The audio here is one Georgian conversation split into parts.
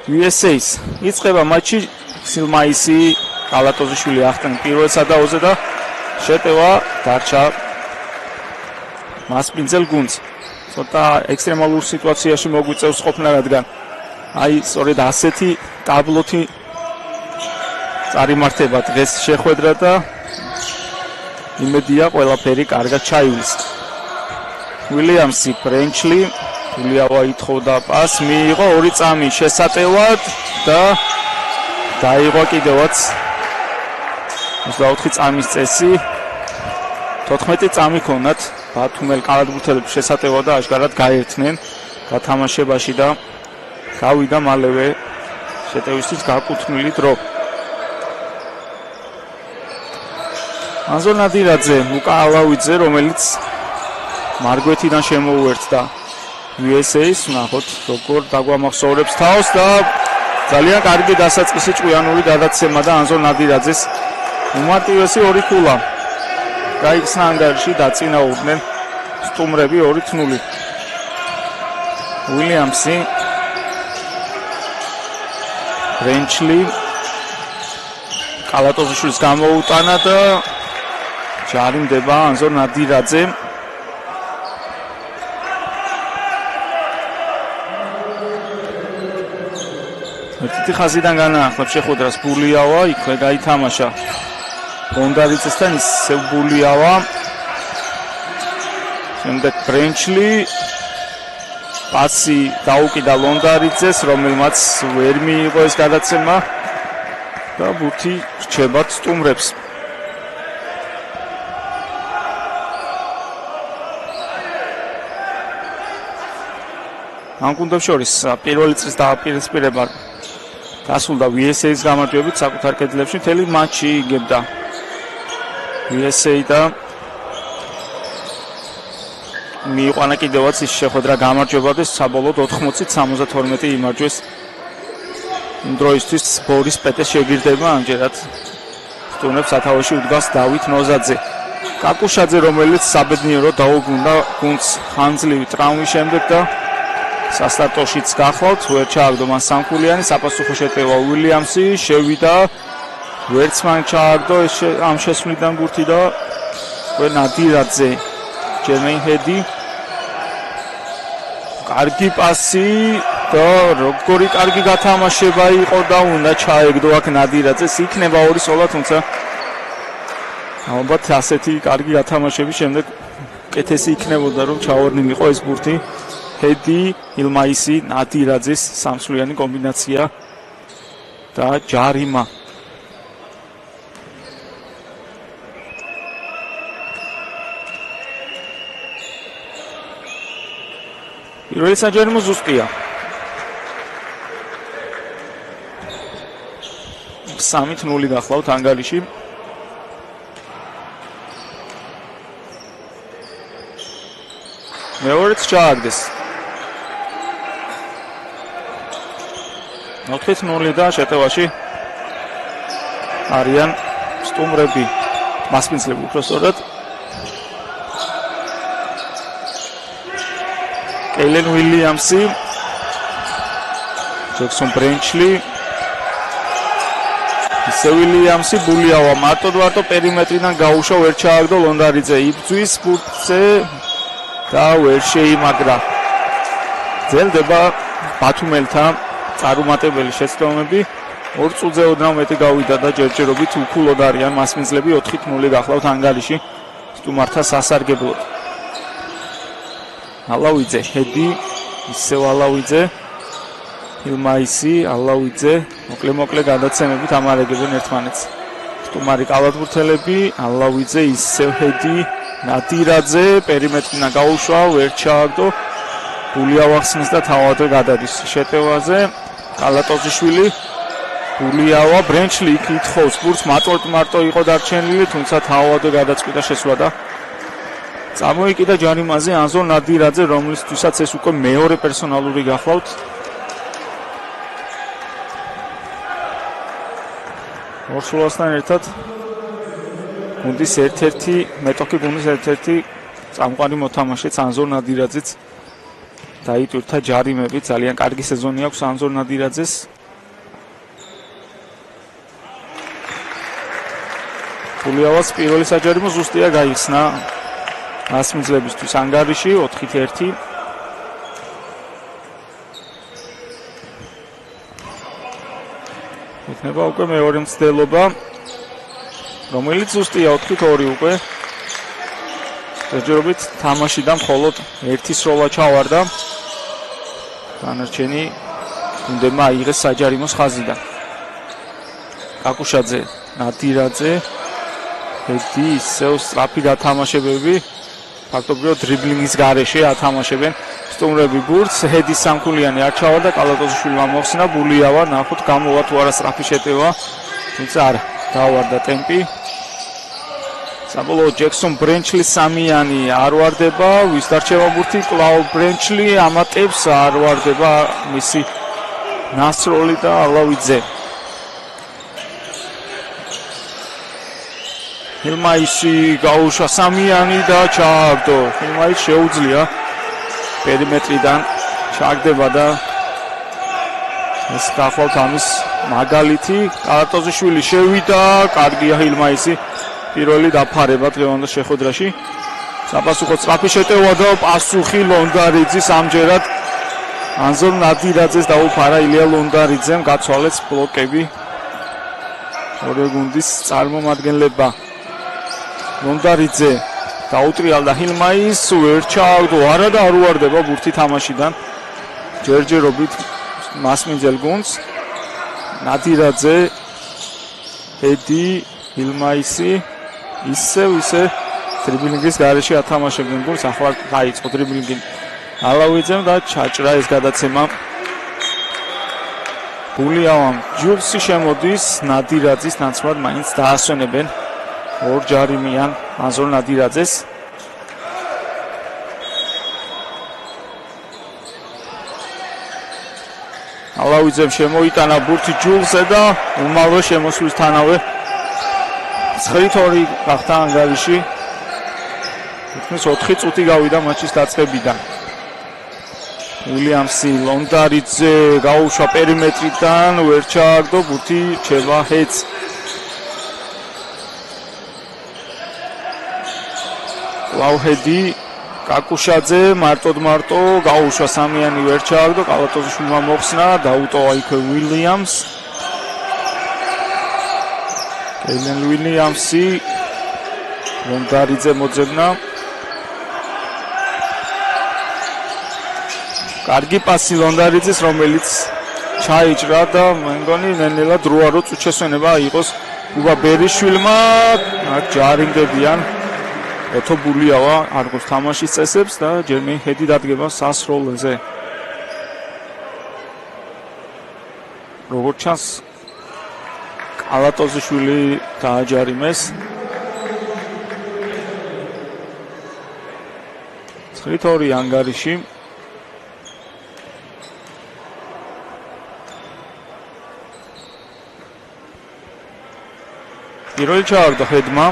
USA-ს იწყება მატჩი სილმაისი კალატოზიშვილი ახტენ პირველ სადაოზე და შეტევა დარჩა მასპინძელ გუნდს. ცოტა ექსტრემალურ სიტუაციაში მოგვიწევს ყოფნა, რადგან აი სწორედ ასეთი ტაბლოთი წარიმართება დღეს შეხვედრა და იმედია ყველაფერი კარგად ჩაივლის. უილიამსი ბრენჩლი ულიავა ითხოვდა პას, მიიღო 2 წამი შესატევად და დაიღო კიდევაც 24 წამის წესი. 14 წამი ქონათ ბათუმელ კალათბურთელებს შესატევა და აშკარად გაერთნენ გათამაშებაში და გავიდა მალევე შეტევისთვის გაკუთვნილი დრო. ანზორ ნადირაძე, ლუკა ალავიძე, რომელიც მარგვეთიდან შემოუერთდა USA-ს, ნახოთ როგორ დაგვამახსოვრებს თავს და ძალიან კარგი დასაწყისი ჭკვიანური გადაცემა და ანზორ ნადირაძეს უმარტივესი 2 ქულა გაიხსნა ანგარიში, დაწინაურდნენ სტუმრები 2-0. უილიამსი, ბრენჩლი კალატოზიშვილს გამოუტანა და ჯარიმდება ანზორ ნადირაძე. ერთი ხაზიდან განაახლებს შეხვედრას ბულიავა, იქვე გაითამაშა ბონდარიძესთან, ისევ ბულიავა. შემდეგ ბრენჩლი პასი დაუკიდა ლონდარიძეს, რომელმაც ვერ მიიღო ეს გადაცემა და ბურთი რჩებათ სტუმრებს. ამ გუნდებს შორის პირველი წრის დააპირისპირება დასრულდა USA-ს გამარჯვებით საკუთარ კედლებში. მთელი მატჩი იგებდა USA და მიიყვანა კიდევაც ის შეხვედრა გამარჯვება და საბოლოოდ 80-72 იმარჯვეს. იმ დროისთვის ბორის პეტეს შეგვირდება ამჯერად სტუმრებს სათავეში უდგას დავით ნოზაძე. კაკუშაძე, რომელიც საბედნიეროდ დაუბრუნდა გუნდს ხანძლივი ტრაუმის შემდეგ და სასტარტოშიც გახლავთ, ვერ ჩააგდო მან სამქულიანი, საპასუხო შეტევა უილიამსი, შევიდა, ვერც მან ჩააგდო ამ შესვლიდან ბურთი და ნადირაძე, ჯერმეინ ჰედი, კარგი პასი და როგორი კარგი გათამაშება იყო და უნდა ჩაეგდო აქ ნადირაძეს, იქნება 2-0, თუმცა ალბათ ასეთი კარგი გათამაშების შემდეგ კეთესი იქნებოდა რომ ჩაორნილიყო ეს ბურთი. ჰედი, ილმაისი, ნადირაძის სამსვლიანი კომბინაცია და ჯარიმა. პირველი საჯარიმო ზუსტია. 3-0 გახლავთ ანგარიში. მეორეც ჩააგდეს. 4-0 და შეტევაში არიან სტუმრები, მასპინძლები უფრო სწორად. კეილენ უილიამსი, ჯექსონ ბრენჩლი, ისე უილიამსი, ბულიავა მარტო პერიმეტრიდან გაუშვა, ვერ ჩააგდო ლონდარიძე, იბძვის ბურთზე და ვერ შეიმაგრა. ძელდება ბათუმელთა წარუმატებელი შეცდომები. 2 წუთზე ოდნავ მეტი გავიდა და ჯერჯერობით უქულოდ არიან მასპინძლები. 4-0 გახლავთ ანგარიში სტუმართა სასარგებლოდ. ალავიძე, ჰედი, ისევ ალავიძე, ილმაისი, ალავიძე, მოკლე გადაცემებით ამარეგებენ ერთმანეთს. სტუმარი კალათბურთელები, ალავიძე, ისევ ჰედი, ნადირაძე, პერიმეტრიდან გაუშვა, ვერ ჩააგდო. ბულიავა ხსნის და თავადვე გადადის შეტევაზე. კალატოზიშვილი, ბულიავა, ბრენჩლი იქ ითხოვს ბურთს, მარტო იყო დარჩენილი, თუმცა თავადვე გადაწყვიტა შესვლა და წამოიკიდა ჯარიმაზე ანზორ ნადირაძე, რომლისთვისაც ეს უკვე მეორე პერსონალური გახლავთ. ორსულასთან ერთად გუნდის ერთ-ერთი მეტოქი გუნდის ერთ-ერთი წამყვანი მოთამაშეც ანზორ ნადირაძეც დაიტვირთა ჯარიმებით. ძალიან კარგი სეზონი აქვს ანზორ ნადირაძეს. გულიავას პირველი საჯარიმო ზუსტია გაიხსნა მასმიძლებისთვის ანგარიში 4-1. იქნება უკვე მეორე მცდელობა, რომელიც ზუსტია 4-2 უკვე. ჯერჯერობით თამაშიდან მხოლოდ ერთი სროლა ჩავარდა. დანარჩენი უნდა აიღეს საჯარიმოს ხაზიდან. კაკუშაძე, ნადირაძე, ერთი ისევ სწრაფი გათამაშებები, ფაქტობრივად დრიბლინგის გარეშე ათამაშებენ სტუმრები ბურთს. ჰედის სამქულიანი არ ჩავარდა, კალატოზიშვილმა მოხსნა, ბულიავა ნახოთ გამოვა თუ არა სწრაფი შეტევა, თუმცა არა, დავარდა ტემპი. საბოლოოდ ჯექსონ ბრენჩლი სამიანი არ ვარდება, ვის დარჩება ბურთი, კლაუ ბრენჩლი ამატებს, არ ვარდება მისი ნასროლი და ალავიძე. ჰილმაისი გაუშვა სამიანი და ჩააგდო. ჰილმაის შეუძლია პერიმეტრიდან ჩაგდება და ეს გახვალთ ამის მაგალითი. კალატოზიშვილი შევიდა, კარგია ჰილმაისი. პირველი დაფარება დღევანდელ შეხვედრაში. საპასუხო სწრაფი შეტევა და პასუხი ლონდარიძის ამჯერად ანზორ ნადირაძეს დაუფარა ილია ლონდარიძემ, გაცვალეს ბლოკები. ორი გუნდის წარმომადგენლებმა. ლონდარიძე დაუტრიალდა ჰილმაის, ვერ ჩააგდო, არა და არ უარდება ბურთი თამაშიდან. ჯერჯერობით მასმინძელ გუნდს. ნადირაძე, ედი, ჰილმაისი ისე დრიბლინგის გარეშე ათამაშებდნენ გუნდს. ახლა დაიწყო დრიბლინგი ალავიძემ და ჩაჭრა ეს გადაცემა. გულიავამ ჯულსი შემოდის, ნადირაძის ნაცვლად მაინც დაასვენებენ ორ ჯარიმიან ანზორ ნადირაძეს. ალავიძემ შემოიტანა ბურთი ჯულზე და უმალო შემოსვლისთანავე 9-2 გახდა ანგარიში. თითქმის 4 წუთი გავიდა მატჩის დაწყებიდან. უილიამსი, ლონდარიძე გაუშვა პერიმეტრიდან, ვერ ჩააგდო, ბურთი რჩება ჰედს. ლაუჰედი, კაკუშაძე მარტოდ გაუშვა სამიანი, ვერ ჩააგდო, კალატოზიშვილმა მოხსნა, დაუტოვა იქვე უილიამს. კეილენ უილიამსი, ლონდარიძე მოძებნა. კარგი პასი ლონდარიძის, რომელიც ჩაიჭრა და მე მგონი ნელ-ნელა დროა რო წუთშესვენება იყოს უბა ბერიშვილმა. აქ ჯარიმდებიან ეთო ბულიავა არ გვაქვს თამაშის წესებს და ჯერმე ჰედი დადგება სასროლზე. როგორც ჩანს კალატოზიშვილი დააჯარიმეს. 9-2 ანგარიში. პირველი ჩააგდო ჰედმა.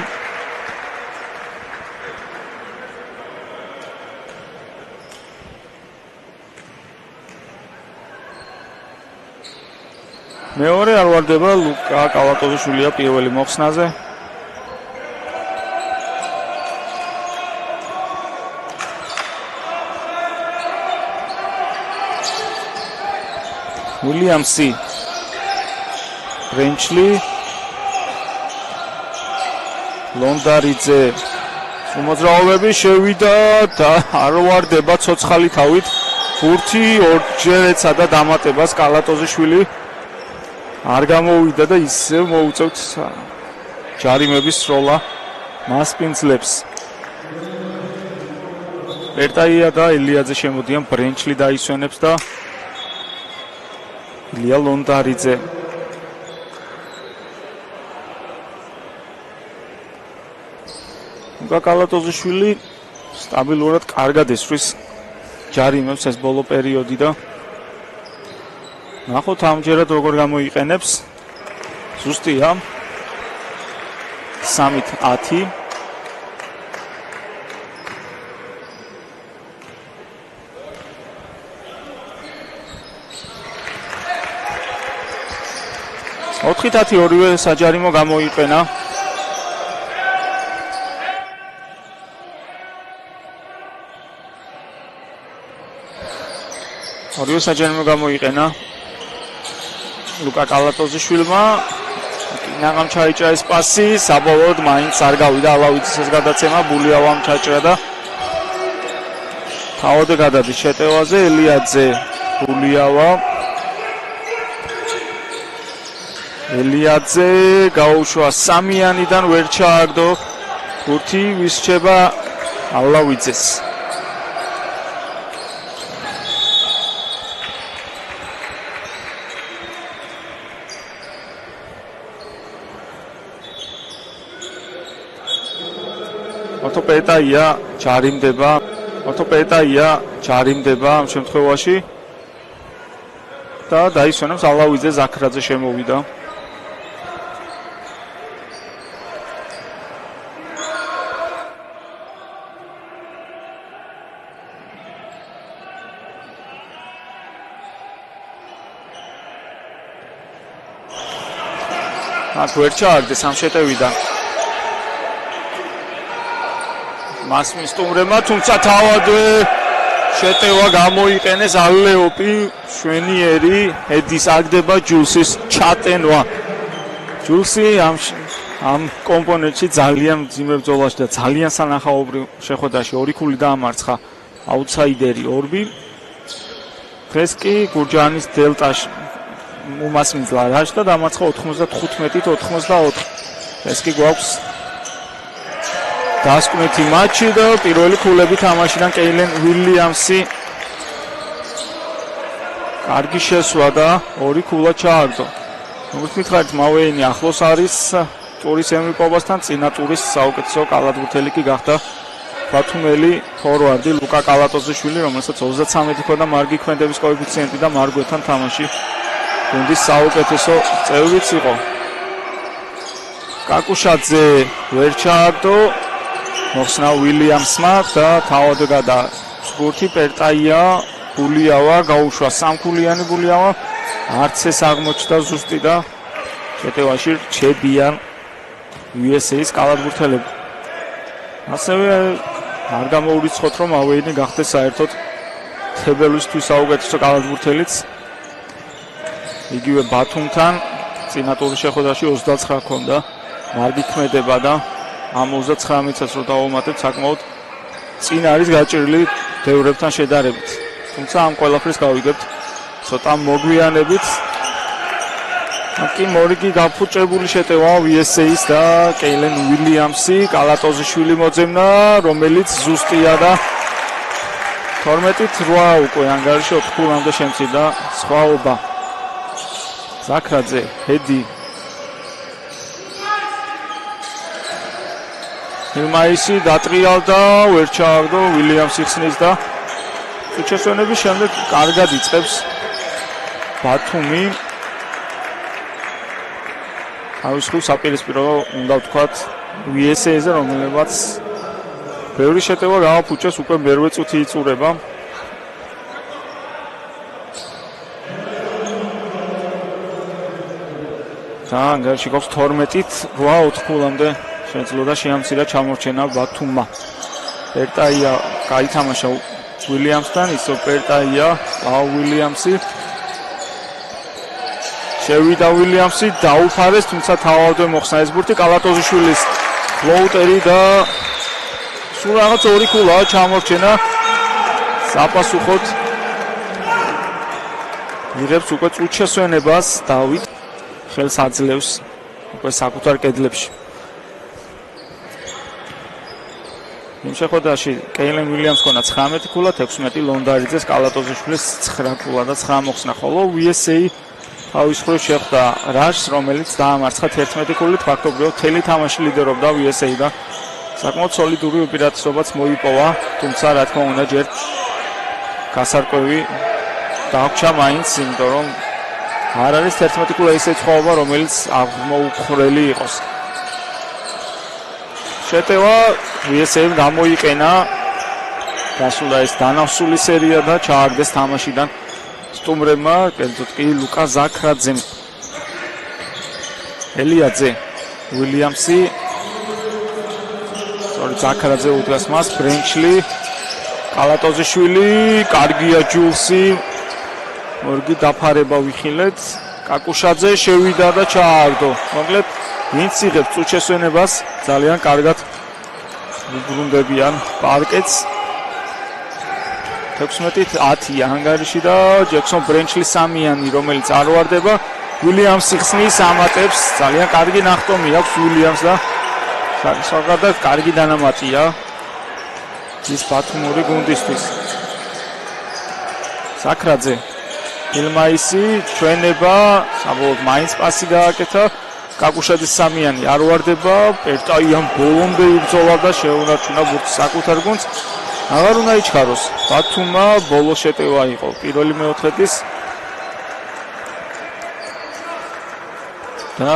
მეორე არ ვარდება, ლუკა კალატოზიშვილია პირველი მოხსნაზე. უილიამსი, ბრენჩლი, ლონდარიძე, უმოძრაობები შევიდა და არ ვარდება ცოცხალი თავით. ბურთი ორჯერ ეცადა დამატებას, კალატოზიშვილი არ გამოვიდა და ისევ მოუწევთ ჯარიმების სროლა მასპინძლებს. პერტაია და ილიაძე შემოდიან, ბრენჩლი დაისვენებს და ილია ლონდარიძე. ლუკა კალატოზიშვილი სტაბილურად კარგად ესვრის ჯარიმებს ეს ბოლო პერიოდი და ნახოთ ამჯერად როგორ გამოიყენებს. ზუსტია 3-10. ოთხი ორივე საჯარიმო გამოიყენა. ორივე საჯარიმო გამოიყენა ლუკა კალატოზიშვილმა. ნაღამ ჩაიჭრა ეს პასი, საბოლოოდ მაინც არ გავიდა ალავიძის გადაცემა, ბულიავამ ჩაჭრა და თავად გადადის შეტევაზე, ელიაძე, ბულიავა. ელიაძე გაუშვა სამიანიდან ვერ ჩააგდო. გურთი ვისრჩება ალავიძეს. ორთოპედია ჯარიმდება ამ შემთხვევაში და დაისვენებს ალავიძე ზაქრაძე შემოვიდა. აქ ვერ ჩააგდეს ამ შეტევიდან. მასმის სტუმრებმა, თუმცა თავად შეტევა გამოიყენეს ალეოპი შვენიერი, ედის აგდება ჯულსის ჩატენვა. ჯულსი ამ კომპონენტში ძალიან მძიმე ბრძოლაში და ძალიან სანახაობრივ შეხვედრაში ორი ქული დაამარცხა აუტსაიდერი ორბი. დღეს კი გურჯაანის დელტაში უმასმინძლა რაჟდა დამარცხა 95-84. ეს კი გვაქვს დასკვნითი მატჩი და პირველი ქულები თამაშიდან კეილენ უილიამსი კარგი შესვლა და ორი ქულა ჩააგდო. როგორც მითხარით, მავეინი ახლოს არის ტურის ევროპასთან, წინა ტურის საუკეთესო კალათბურთელი კი გახდა ბათუმელი ფორვარდი ლუკა კალატოზიშვილი, რომელსაც 33 ჰქონდა მარგი ქმედების კოეფიციენტი და მარგვეთან თამაში გუნდის საუკეთესო წევრიც იყო. კაკუშაძე ვერ ჩააგდო მოხსნა უილიამსმა და თავად გადაგურთი პერტაია ბულიავა გაუშვა სამქულიანი ბულიავა არც ეს აღმოჩნდა ზუსტი და შეტევაში რჩებიან USA-ის კალათბურთელები. ასევე არ გამოურიცხოთ რომ ავეინი გახდეს საერთოდ თებერვლისთვის საუკეთესო კალათბურთელიც. იგივე ბათუმთან წინა ტურის შეხვედრაში 29 ჰქონდა მარგი ქმედება და ამ 39-საც რო დავუმატებთ, საკმაოდ წინ არის გაჭრილი ბევრებთან შედარებით. თუმცა ამ ყველაფერს გავიგებთ ცოტა მოგვიანებით. აკი მორიგი გაფუჭებული შეტევა USA-ის და კეილენ უილიამსი, კალატოზიშვილი მოძებნა, რომელიც ზუსტია და 12-8 უკვე ანგარიში 4 ქულამდე შემცირდა სხვაობა. ზაქრაძე, ჰედი ჰილმაისი დატრიალდა, ვერ ჩააგდო, უილიამსი ხსნის და უჩესონების შემდეგ კარგად იწყებს ბათუმი. თავის ხილს საპირისპირო უნდა ვთქვათ USA-ზე, რომელმაც ბევრი შეტევა გააფუჭეს, უკვე მერვე წუთი იწურება. და ანგარიში გვაქვს 12-8 ქულამდე შეძლო და შეამცირა ჩამორჩენა ბათუმმა. პერტაია გაითამაშა უილიამსთან, ისო პერტაია, უილიამსი. შევიდა უილიამსი, დაუფარეს, თუმცა თავადვე მოხსნა ეს ბურთი კალატოზიშვილის ფლოუტერი და სულ რაღაც ორი ქულა ჩამორჩენა. საპასუხოდ იღებს უკვე წუთშესვენებას დავით ხელს აძლევს უკვე საკუთარ კედლებში. იმ შეხვედრაში კეილენ უილიამს ჰქონდა 19 ქულა, 16 ლონდარიძეს, კალატოზიშვილის 9 ქულა და 9 მოხსნა, ხოლო USA თავის მხრივ შეხვდა რაჟს, რომელიც დაამარცხა 11 ქულით, ფაქტობრივად მთელი თამაში ლიდერობდა USA და საკმაოდ სოლიდური უპირატესობაც მოიპოვა, თუმცა რა თქმა უნდა ჯერ გასარკვევი დაგჭა მაინც, იმიტომ რომ არ არის 11 ქულა ისეთი სხვაობა, რომელიც აღმოუხრელი იყოს. შეტევა USA-მ გამოიყენა, დასრულდა ეს დანავსული სერია და ჩააგდეს თამაშიდან სტუმრებმა, კერძოდ კი ლუკა ზაქრაძემ. ელიაძე, უილიამსი, ზაქრაძე უდგას მას, ბრენჩლი, კალატოზიშვილი, კარგია ჯულსი, მორგი დაფარება ვიხილეთ. კაკუშაძე შევიდა და ჩააგდო. მოკლედ ვინც იღებს წუჩესვენებას ძალიან კარგად უბრუნდებიან პარკეტს. 16-10 ანგარიში და ჯექსონ ბრენჩლის სამიანი, რომელიც არ ვარდება. უილიამსი ხსნის ამატებს, ძალიან კარგი ნახტომი აქვს უილიამს და საკადად კარგი დანამატია ის ბათუმური გუნდისთვის. საკრაძე ილმაისი ჩვენება, საბოლოოდ მაინც პასი გააკეთა. კაკუშაძის სამიანი არ ვარდება, პერტაიან ბოლომდე იბრძოლა და შეუნარჩუნა ბურთს საკუთარ გუნდს. აღარ უნდა იჩქაროს. ბათუმმა ბოლო შეტევა იყო პირველი მეოთხედის და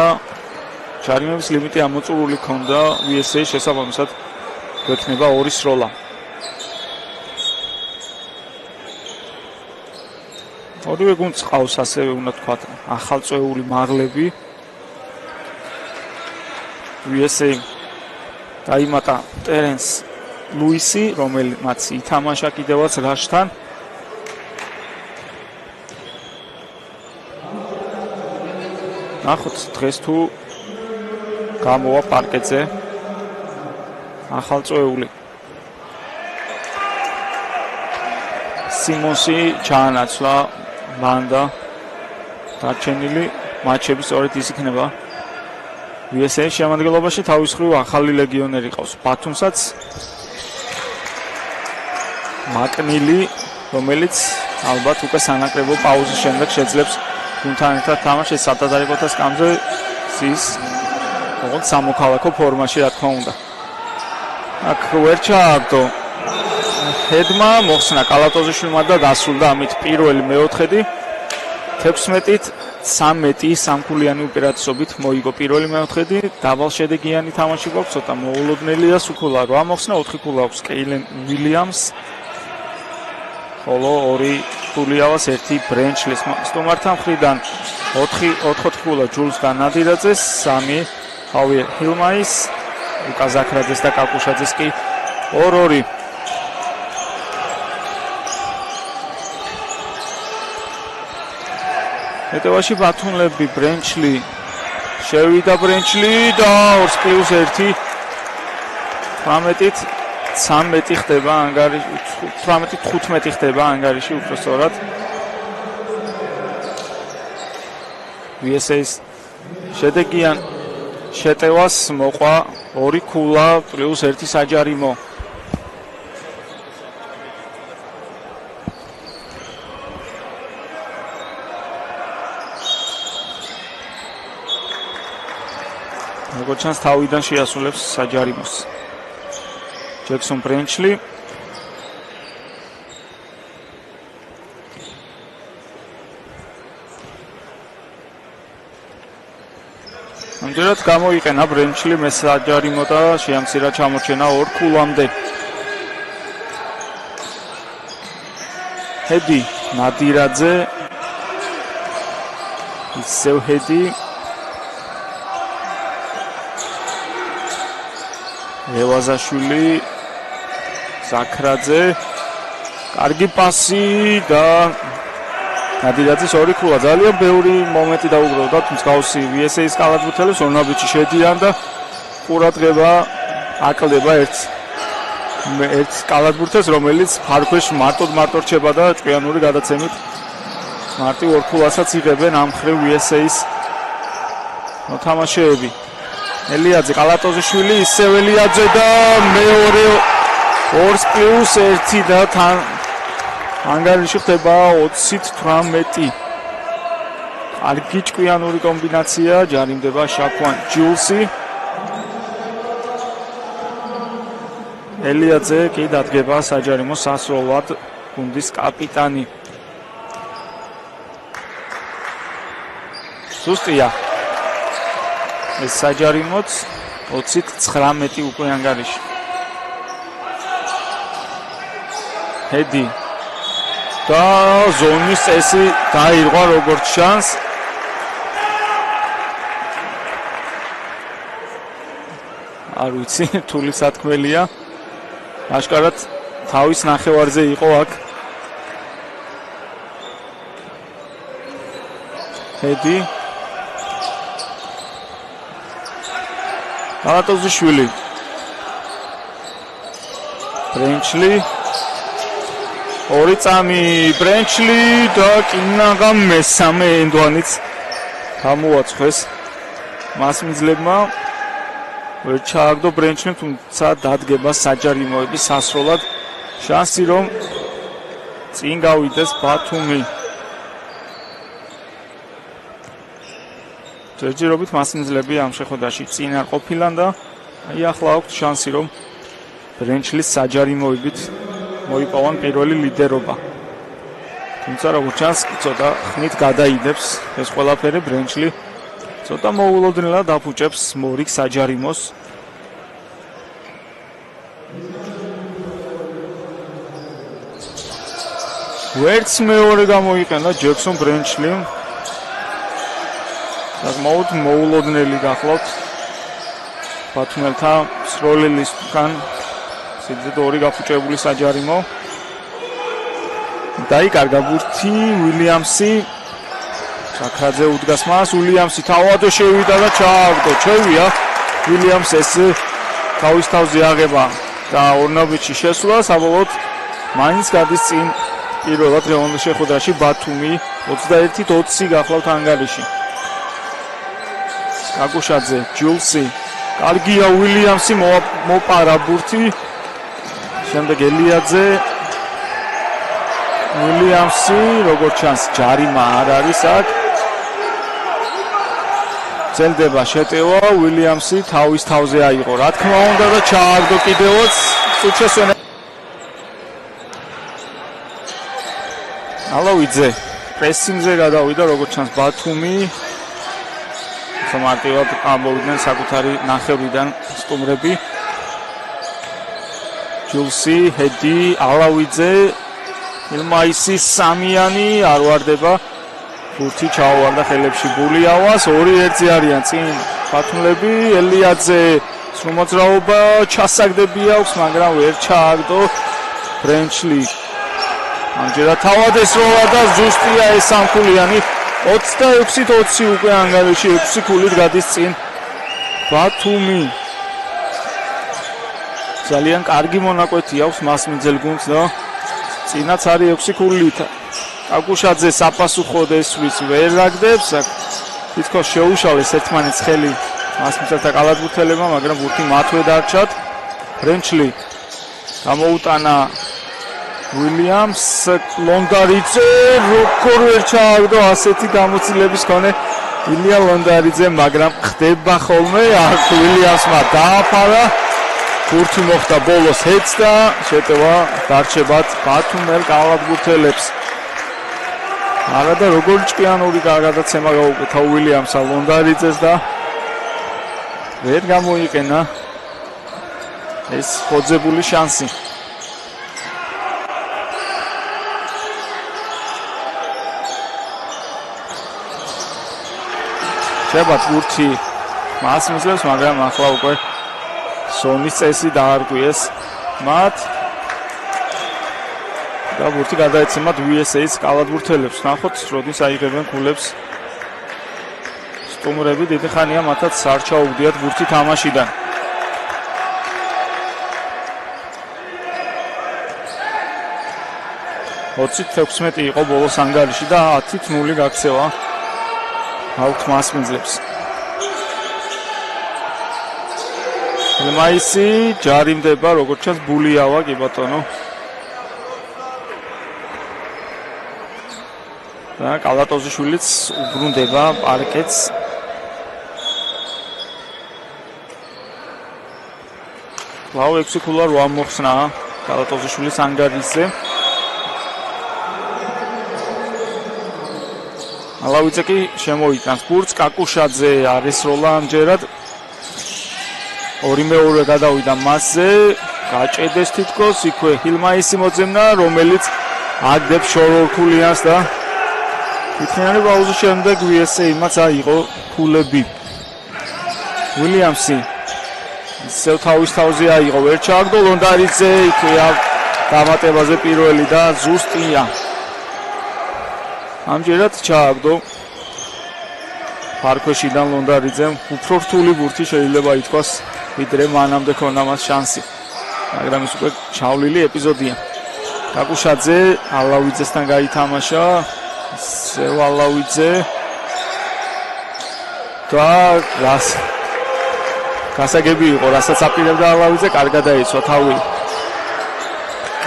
ჯარიმების ლიმიტი ამოწურული ქონდა VSA შესაბამისად გვექნება 2 სროლა. ორივე გუნდს ყავს ასევე უნდა თქვათ ახალწეული მაღლები. VSA დაიმატა ტერენს ლუისი, რომელმაც ითამაშა კიდევაც რაშთან. ნახოთ დღეს თუ გამოვა პარკეტზე ახალწეული. სიმონსი ჩაანაცვლა მანდა დარჩენილი მატჩები სწორედ ის იქნება. VSA შემადგენლობაში თავის მხრივ ახალი ლეგიონერი ყავს. ბათუმსაც მაკნილი, რომელიც ალბათ უკვე სანაკრებო პაუზის შემდეგ შეძლებს გუნდთან ერთად თამაშს სადადარიგოთა სკამზე ის როგორც სამოქალაქო ფორმაში რა თქმა უნდა. აქ ვერ ჩააგდო ჰედმა, მოხსნა კალატოზიშვილმა და დასრულდა ამით პირველი მეოთხედი. 16-13 სამქულიანი უპირატესობით მოიგო პირველი მეოთხედი. დაბალშედეგიანი თამაში გვაქვს, ცოტა მოულოდნელია სუქულა 8 მოხსნა, 4 ქულა აქვს კეილენ უილიამს. ხოლო 2 ქული აქვს 1 ბრენჩლის სტუმართა მხრიდან 4 ქულა ჯულს და ნადირაძეს, 3 ხავიერ ჰილმაის, ლუკა ზაქრაძეს და კაკუშაძეს კი 2-2. ეტევაში ბათუმლები ბრენჩლი შევიდა ბრენჩლი და 2+1 18-13 ხდება ანგარიში 18-15 ხდება ანგარიში უფრო სწორად. VSA-ს შედეგიან შეტევას მოყვა 2 ქულა პლუს 1 საჯარიმო. როგორც ჩანს თავიდან შეასრულებს საჯარიმოს ჯექსონ ბრენჩლი. ამჯერად გამოიყენა ბრენჩლი მესაჯარიმო და შეამცირა ჩამორჩენა 2 ქულამდე. ჰედი ნადირაძე ისევ ჰედი ლევაზაშვილი ზაქრაძე კარგი პასი და ნადირაძის 2 ქულა. ძალიან ბევრი მომენტი დაუგროვდა, თუმცა გავსი VSA-ის კალათბურთელებს ორნაბიჯი შედიან და ყურადღება აკლდება ერთ კალათბურთელს, რომელიც ფარქვეშ მარტო რჩება და ჭკვიანური გადაცემით მარტივ 2 ქულასაც იღებენ ამ მხრივ VSA-ის მოთამაშეები. ელიაძე კალატოზიშვილი, ისევ ელიაძე და მეორე 2+1 და თან ანგარიში ხდება 20-18. კარგი ჭკვიანური კომბინაცია, ჯარიმდება შაკვან ჯულსი. ელიაძე კი დადგება საჯარიმო სასროლად, გუნდის კაპიტანი. სუსტია ეს საჯარიმოც 20-19 უკვე ანგარიში. ჰედი და ზონის წესი დაირღვა როგორც ჩანს. არ ვიცი, რთული სათქმელია. აშკარად თავის ნახევარზე იყო აქ. ჰედი ალატოზიშვილი ბრენჩლი ორი წამი ბრენჩლი და კინაგა მესამე ენდვანიც გამოაწყვეს მასმიძლებმა ვერ ჩააგდო ბრენჩლი თუმცა დადგება საჯარიმოების სასროლად შანსი რომ წინ გავიდეს ბათუმი ჯერჯერობით მასმიძლები ამ შეხვედრაში წინ არ ყოფილან და აი ახლა აქვს შანსი რომ ბრენჩლის საჯარიმოებით მოიპოვონ პირველი ლიდერობა. თუმცა როგორც ჩანს, ცოტა ხნით გადაიდებს ეს ყველაფერი ბრენჩლი. ცოტა მოულოდნელად დაფუჭებს მორიგ საჯარიმოს. ვერც მეორე გამოიყენა ჯექსონ ბრენჩლიმ. საკმაოდ მოულოდნელი გახლავთ ბათუმელთა სროლელისგან სიძეთ ორი გაფუჭებული საჯარიმო დაიკარგა ბურთი ვილიამსი ჩაქრაძე უდგას მას ვილიამსი თავადო შევიდა და ჩააგდო ჩევია ვილიამს ეს თავის თავზე აღება და ორნაბიჩი შესვლა საბოლოოდ მაინც გადის წინ პირველად რევანშის შეხვედრაში ბათუმი 21-20 გახლავთ ანგარიში კაკუშაძე ჯულსი კარგია ვილიამსი მოპარა ბურთი შემდეგ ელიაძე ვილიამსი როგორც ჩანს ჯარიმა არ არის აქ ძელდება შეტევა ვილიამსი თავის თავზე აიღო რა თქმა უნდა და ჩააგდო კიდევაც წუჩესვენა ალავიძე პრესინგზე გადავიდა როგორც ჩანს ბათუმი სამარტივად ამოვიდნენ საკუთარი ნახევრიდან სტუმრები ჯულსი ჰედი ალავიძე ილმაისი სამიანი არ ვარდება ბურთი ჩაუვარდა ხელებში ბულიავას 2-1 არიან წინ ბათუმლები ელიაძე სრომოძრაობა ჩასაგდები აქვს მაგრამ ვერ ჩააგდო ბრენჩლი ამჯერად თავად ესროლა და ზუსტია ეს სამქულიანი 26-20 უკვე ანგარიში 6 ქულით გადის წინ ბათუმი ძალიან კარგი მონაკვეთი აქვს მასმიძელ გუნდს და წინაც არის 6 ქულით კაკუშაძე საფასუხო ესვის ვერ რაგდებს თითქოს შეუშალეს ერთმანეთს ხელი მასმიძელთა კალათბურთელებმა მაგრამ ბურთი მათვე დარჩათ ბრენჩლი გამოუტანა ვილიამს ლონდარიძე როგორ ვერ ჩააგდო ასეთი გამოცდილების მქონე ილია ლონდარიძე მაგრამ ხდება ხოლმე აქ ვილიამსმა დააფარა ბურთი მოხდა ბოლოს ჰედს და შეტევა დარჩებათ ბათუმელ კალათბურთელებს არა და როგორ ჭკვიანური გადაცემა გაუკეთა ვილიამსა ლონდარიძეს და ვერ გამოიყენა ეს ხოძებული შანსი შეbat ბურთი მასმიძელს მაგრამ ახლა უკვე სონის წესი დაარღვიეს მათ და ბურთი გადაეცემათ USA-ს კალათბურთელებს ნახოთ როდის აიღებენ ქულებს სტუმრები დიდი ხანია მათაც არ ჩაუგდიათ ბურთი თამაშიდან $20-16 იყო ბოლოს ანგარიში და 10-0 გაქცევა აუთ მასმიძლებს ლმაისი ჯარიმდება როგორც ჩანს ბულიავა კი ბატონო და კალატოზიშვილიც უბრუნდება პარკეტს ლაუ 6 ქულა 8 მოხსნა კალატოზიშვილის ანგარიშზე ალავიძე კი შემოიტანს ბურთს კაკუშაძე არის როლა ამჯერად ორი მეორე გადავიდა მასზე გაჭედეს თითქოს იქვე ჰილმაისი მოძებნა რომელიც აგდებს შორორქულიანს და თითქმის პაუზის შემდეგ USA-მაც აიღო ქულები ვილიამსი ისევ თავის თავზე აიღო ვერ ჩააგდო ლონდარიძე იქვე დამატებაზე პირველი და ზუსტია ამჯერად ჩააგდო ფარქვეშიდან ლონდარიძემ უფრო რთული ბურთი შეიძლება ითქვას, ვიდრე მანამდე ქონდა მას შანსი. მაგრამ ის უკვე ჩავლილი ეპიზოდია. კაკუშაძე ალავიძესთან გაითამაშა. ალავიძე და გასაგები იყო, რასაც აპირებდა ალავიძე, კარგად დაიცვა თავი.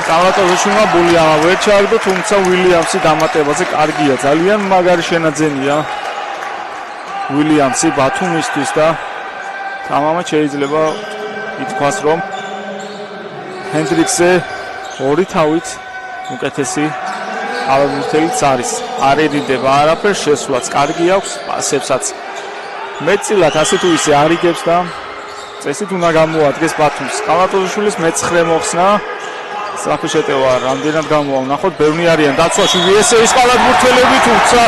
კალატოზაშვილმა ბული ვერ ჩააგდო, თუმცა უილიამსი დამატებაზე კარგია, ძალიან მაგარი შენაძენია უილიამსი ბათუმისთვის და თამამად შეიძლება ითქვას, რომ ჰენდრიქსზე ორი თავით უკეთესი ალაბურთელიც არის. არ ერიდება არაფერს, შესვლაც კარგი აქვს, პასებსაც მეტწილად ასე თუ ისე არიგებს და წესით უნდა გამოადგეს ბათუმს. კალატოზაშვილის მე-9 მოხსნა. სწრაფი შეტევა რამდენად გამოვანახოთ, ბევრი არიან დაცვაში ვიესეის კალათბურთელები, თუმცა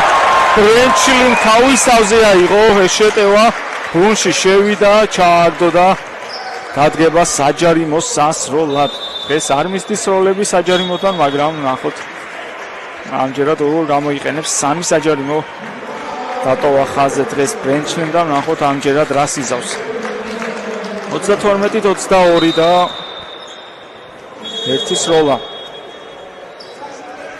ბრენჩლიმ თავის თავზე აიღო ეს შეტევა, გუნში შევიდა, ჩააგდო და დადგება საჯარიმოს სასროლად. ეს არ მისდის როლები საჯარიმოდან, მაგრამ ნახოთ ამჯერად როგორ გამოიყენებს სამი საჯარიმო დატოვა ხაზზე დღეს ბრენჩლიმ და ნახოთ ამჯერად რას იზავს. 32-22 და ერთი სროლა.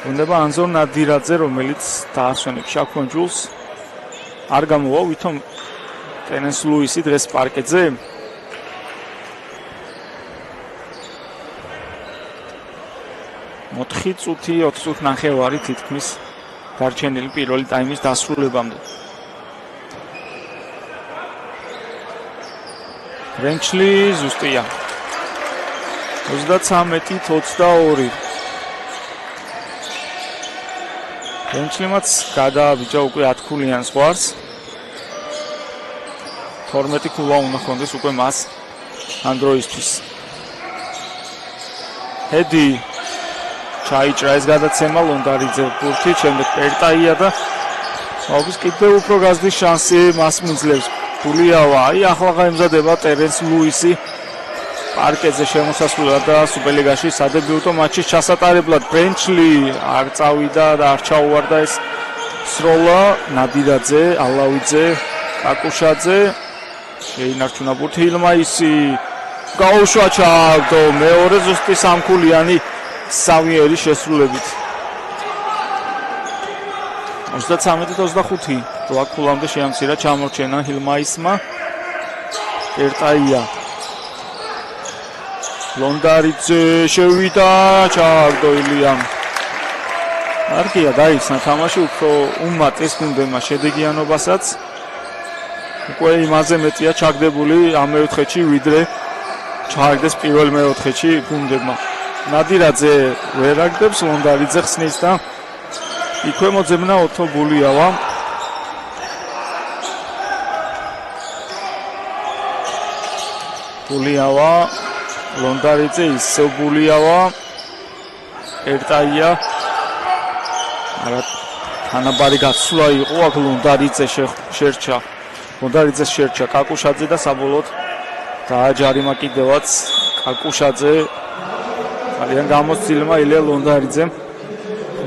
უნდა ანზორ ნადირაძე, რომელიც დაასვენებს შაქონჯულს. არ გამოვა ვითომ ტენეს ლუისი დღეს პარკეტზე. მოთხი წუთი 20 წუთი ნახევარი თითქმის დარჩენილი პირველი ტაიმის დასრულებამდე. ბრენჩლი ზუსტია. 33-22. ბრენჩლიმაც გადააბიჯა უკვე 10 ქულიან ზღვარს. 12 ქულა უნდა ჰქონდეს უკვე მას ამ დროისთვის. ჰედი ჩაიჭრა ეს გადაცემა ლონდარიძე ბურთი, შემდეგ პერტაია და აუგის კიდევ უფრო გაზრდის შანსი მას მიძლევს. გულიავა, აი ახლა გაემზადება ტერენს ლუისი პარკეტზე შემოსასვლელად და სუპერლიგაში სადებიუტო მატჩის ჩასატარებლად. ბრენჩლი არ წავიდა და არ ჩაუვარდა ეს სროლა. ნადირაძე, ალავიძე, კაკუშაძე შეინარჩუნა ბურთი, ილმაისი გაუშვა, ჩააგდო მეორე ზუსტი სამქულიანი სავიერი შესრულებით. 33-25 რვა ქულამდე შეამცირა ჩამორჩენა ჰილმაისმა. პერტაია ლონდარიძე შევიდა, ჩააგდო ილიამ. არქია დაიცნა თამაში, უფრო უმატეს გუნდებმა შედეგიანობასაც. უკვე იმაზე მეტია ჩაგდებული ამ მეოთხედში, ვიდრე ჩააგდეს პირველ მეოთხედში გუნდებმა. ნადირაძე ვერ აგდებს, ლონდარიძე ხსნის და იქვე მოძებნა ოთო გულიავა. გულიავა, ლონდარიძე, ისევ გულიავა, ერტაია. არა თანაბარი გასვლა იყო, აქ ლონდარიძე შერჩა. ლონდარიძეს შერჩა კაკუშაძე და საბოლოოდ დააჯარიმა კიდევაც კაკუშაძე. ძალიან გამოცდილმა ილია ლონდარიძემ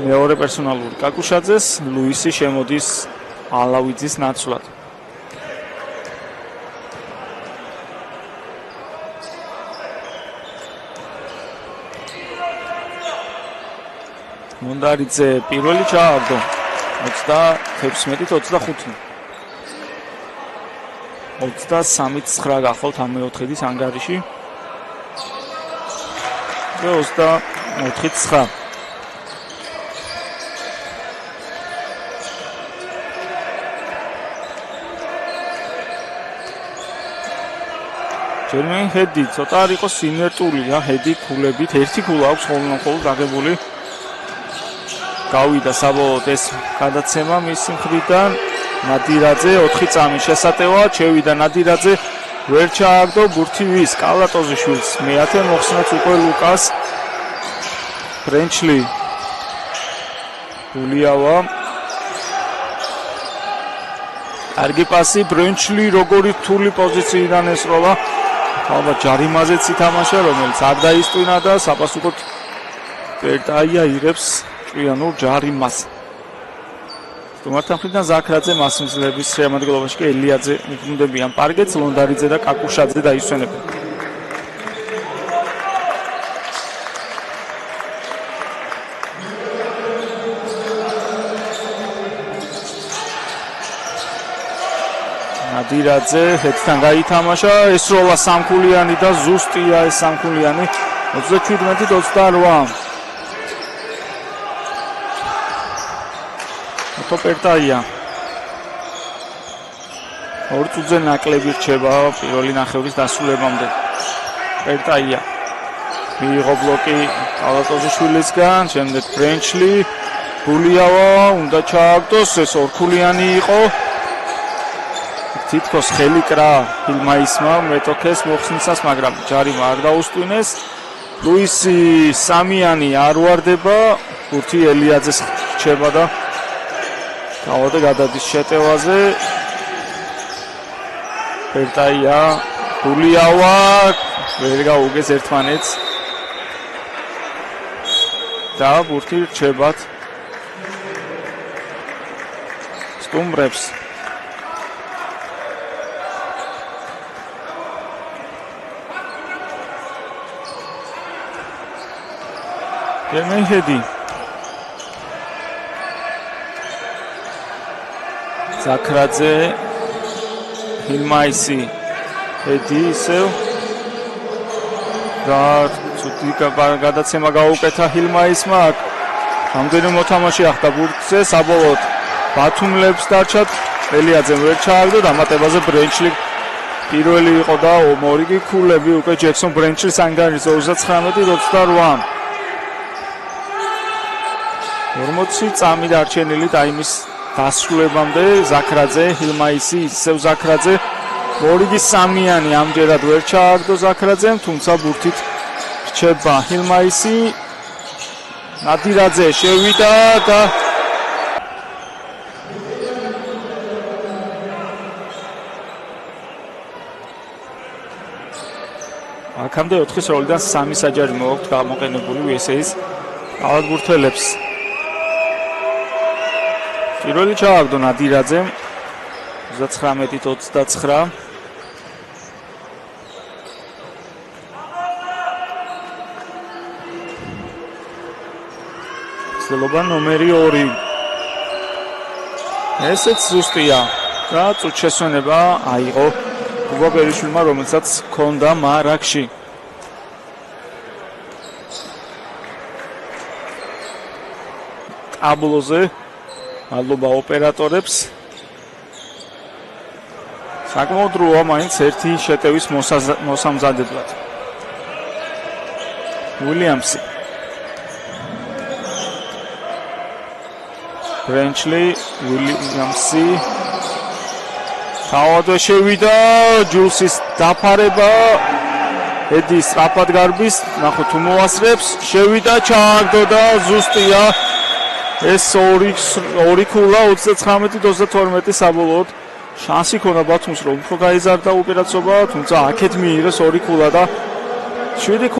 მეორე პერსონალური კაკუშაძეს, ლუისი შემოდის ალავიძის ნაცვლად. ლონდარიძე პირველი ჩააგდო 36-25. 23-9 გახოლთ ამ მეოთხედის ანგარიში. 24-9. ჯერმენ ჰედი ცოტა არ იყო სინვერტულია, ჰედი ქულებით, ერთი ქულა აქვს ხოლმე დაგებული. გავიდა საბოლოოდ ეს გადაცემა მისი მხრიდან. ნადირაძე 4 წამი შესატევა, შევიდა ნადირაძე, ვერ ჩააგდო ბურთი ვის კალატოზაშვილს. მე-10 მოხსნაც უკვე ლუკას. ბრენჩლი გულიავა. კარგი პასი ბრენჩლი, როგორი რთული პოზიციიდან ესროლა. ალბათ ჯარიმაზეც ითამაშა, რომელიც არ დაისტვინა და საფასუხოდ პერტაია იღებს ჭვიანურ ჯარიმას. სტუმართა მხრიდან ზაქრაძე, მასმძლების შემადგენლობაში კი ელიაძე უბრუნდებიან პარკეტს, ლონდარიძე და კაკუშაძე დაისვენებენ. ნადირაძე ჰეთთან გაითამაშა, ეს როლა სამქულიანი და ზუსტია ეს სამქულიანი 37-28. ტოპერტაია. ორ წუთზე ნაკლები რჩება პირველი ნახევრის დასრულებამდე. პერტაია. მიიღო ბლოკი ალატოზიშვილისგან, შემდეგ ბრენჩლი, გულიავა, უნდა ჩააგდოს, ეს ორქულიანი იყო. თითქოს ხელი კრა ფილმაისმა მეტოქეს მოხსნისას, მაგრამ ჯარიმა არ დაუსტვინეს. ლუისი სამიანი არ ვარდება, ბურთი ელიაძეს რჩება და გავადა გადადის შეტევაზე. პერტაია, გულიავა, ვერ გაუგეს ერთმანეთს. და ბურთი რჩებათ სტუმრებს. გემეჰედი ზაქრაძე ჰილმაისი ედი ისევ და ცუდი გადაცემა გაუკეთა ჰილმაისმა რამდენი მოთამაშე ახდა ბურთზე საბოლოოდ ბათუმლებს დარჩათ ელიაძე ვერ ჩააგდო დამატებაზე ბრენჩლი პირველი იყო და მორი კი ქულები უკვე ჯექსონ ბრენჩლის ანგარიშს 39-28 40 წამი დარჩენილი ტაიმის დასრულებამდე ზაქრაძე, ჰილმაისი, ისევ ზაქრაძე, მორიგი სამიანი ამჯერად ვერ ჩააგდო ზაქრაძემ, თუმცა ბურთით რჩება ჰილმაისი. ნადირაძე შევიდა და აქამდე 4 როლიდან 3 საჯარი მოაქვთ გამოყენებული USA-ის ალათბურთელებს. პირველი ჩააგდო ნადირაძემ 39-29. ცდილობა ნომერი 2. ესეც ზუსტია და წუთშესვენება აიღო კუბა პერიშვილმა, რომელსაც ჰქონდა მარაკში. ტაბლოზე მადლობა ოპერატორებს. საკმაოდ დროა მაინც ერთი შეტევის მოსამზადებლად. უილიამსი. ბრენჩლი, უილიამსი. თავადვე შევიდა, ჯულსის დაფარება. ედი სწრაფად გარბის, ნახოთ თუ მოასწრებს, შევიდა, ჩააგდო და ზუსტია. ეს ორი ქულა 39-32 საბოლოოდ შანსი ქონდა ბათუმს რომ უფრო გაიზარდა უპირატესობა, თუმცა აქეთ მიიღეს ორი ქულა და 7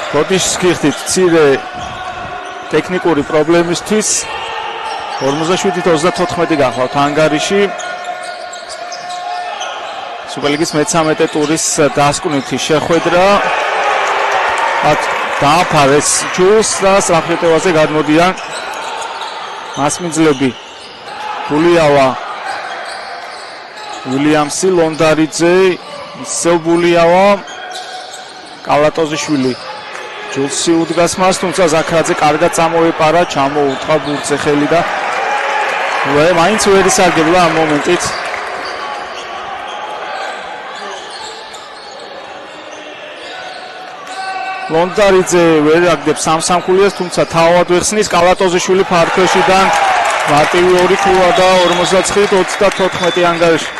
ბოდიშის გიხდით მცირე ტექნიკური პრობლემისთვის 57-34 გახლავთ ანგარიში. სუპერლიგის მე-13 ტურის დასკვნითი შეხვედრა. დააფარეს ჯულს და სწრაფხეტევაზე გადმოდიან მასმინძლები ბულიავა, ვილიამსი, ლონდარიძე, ისევ ბულიავა, კალატოზიშვილი. ჯულსი უდგას მას, თუმცა ზაქრაძე კარგად წამოეპარა, ჩამოუტყვა ბურთზე ხელი და მაინც ვერ ისარგებლა ამ მომენტით. ლონდარიძე ვერ აგდებს სამსამქულიას, თუმცა თავად ვეხსნის კალატოზიშვილი ფარქვეშიდან მარტივი 2 ქულა და 49-34 ანგარიში.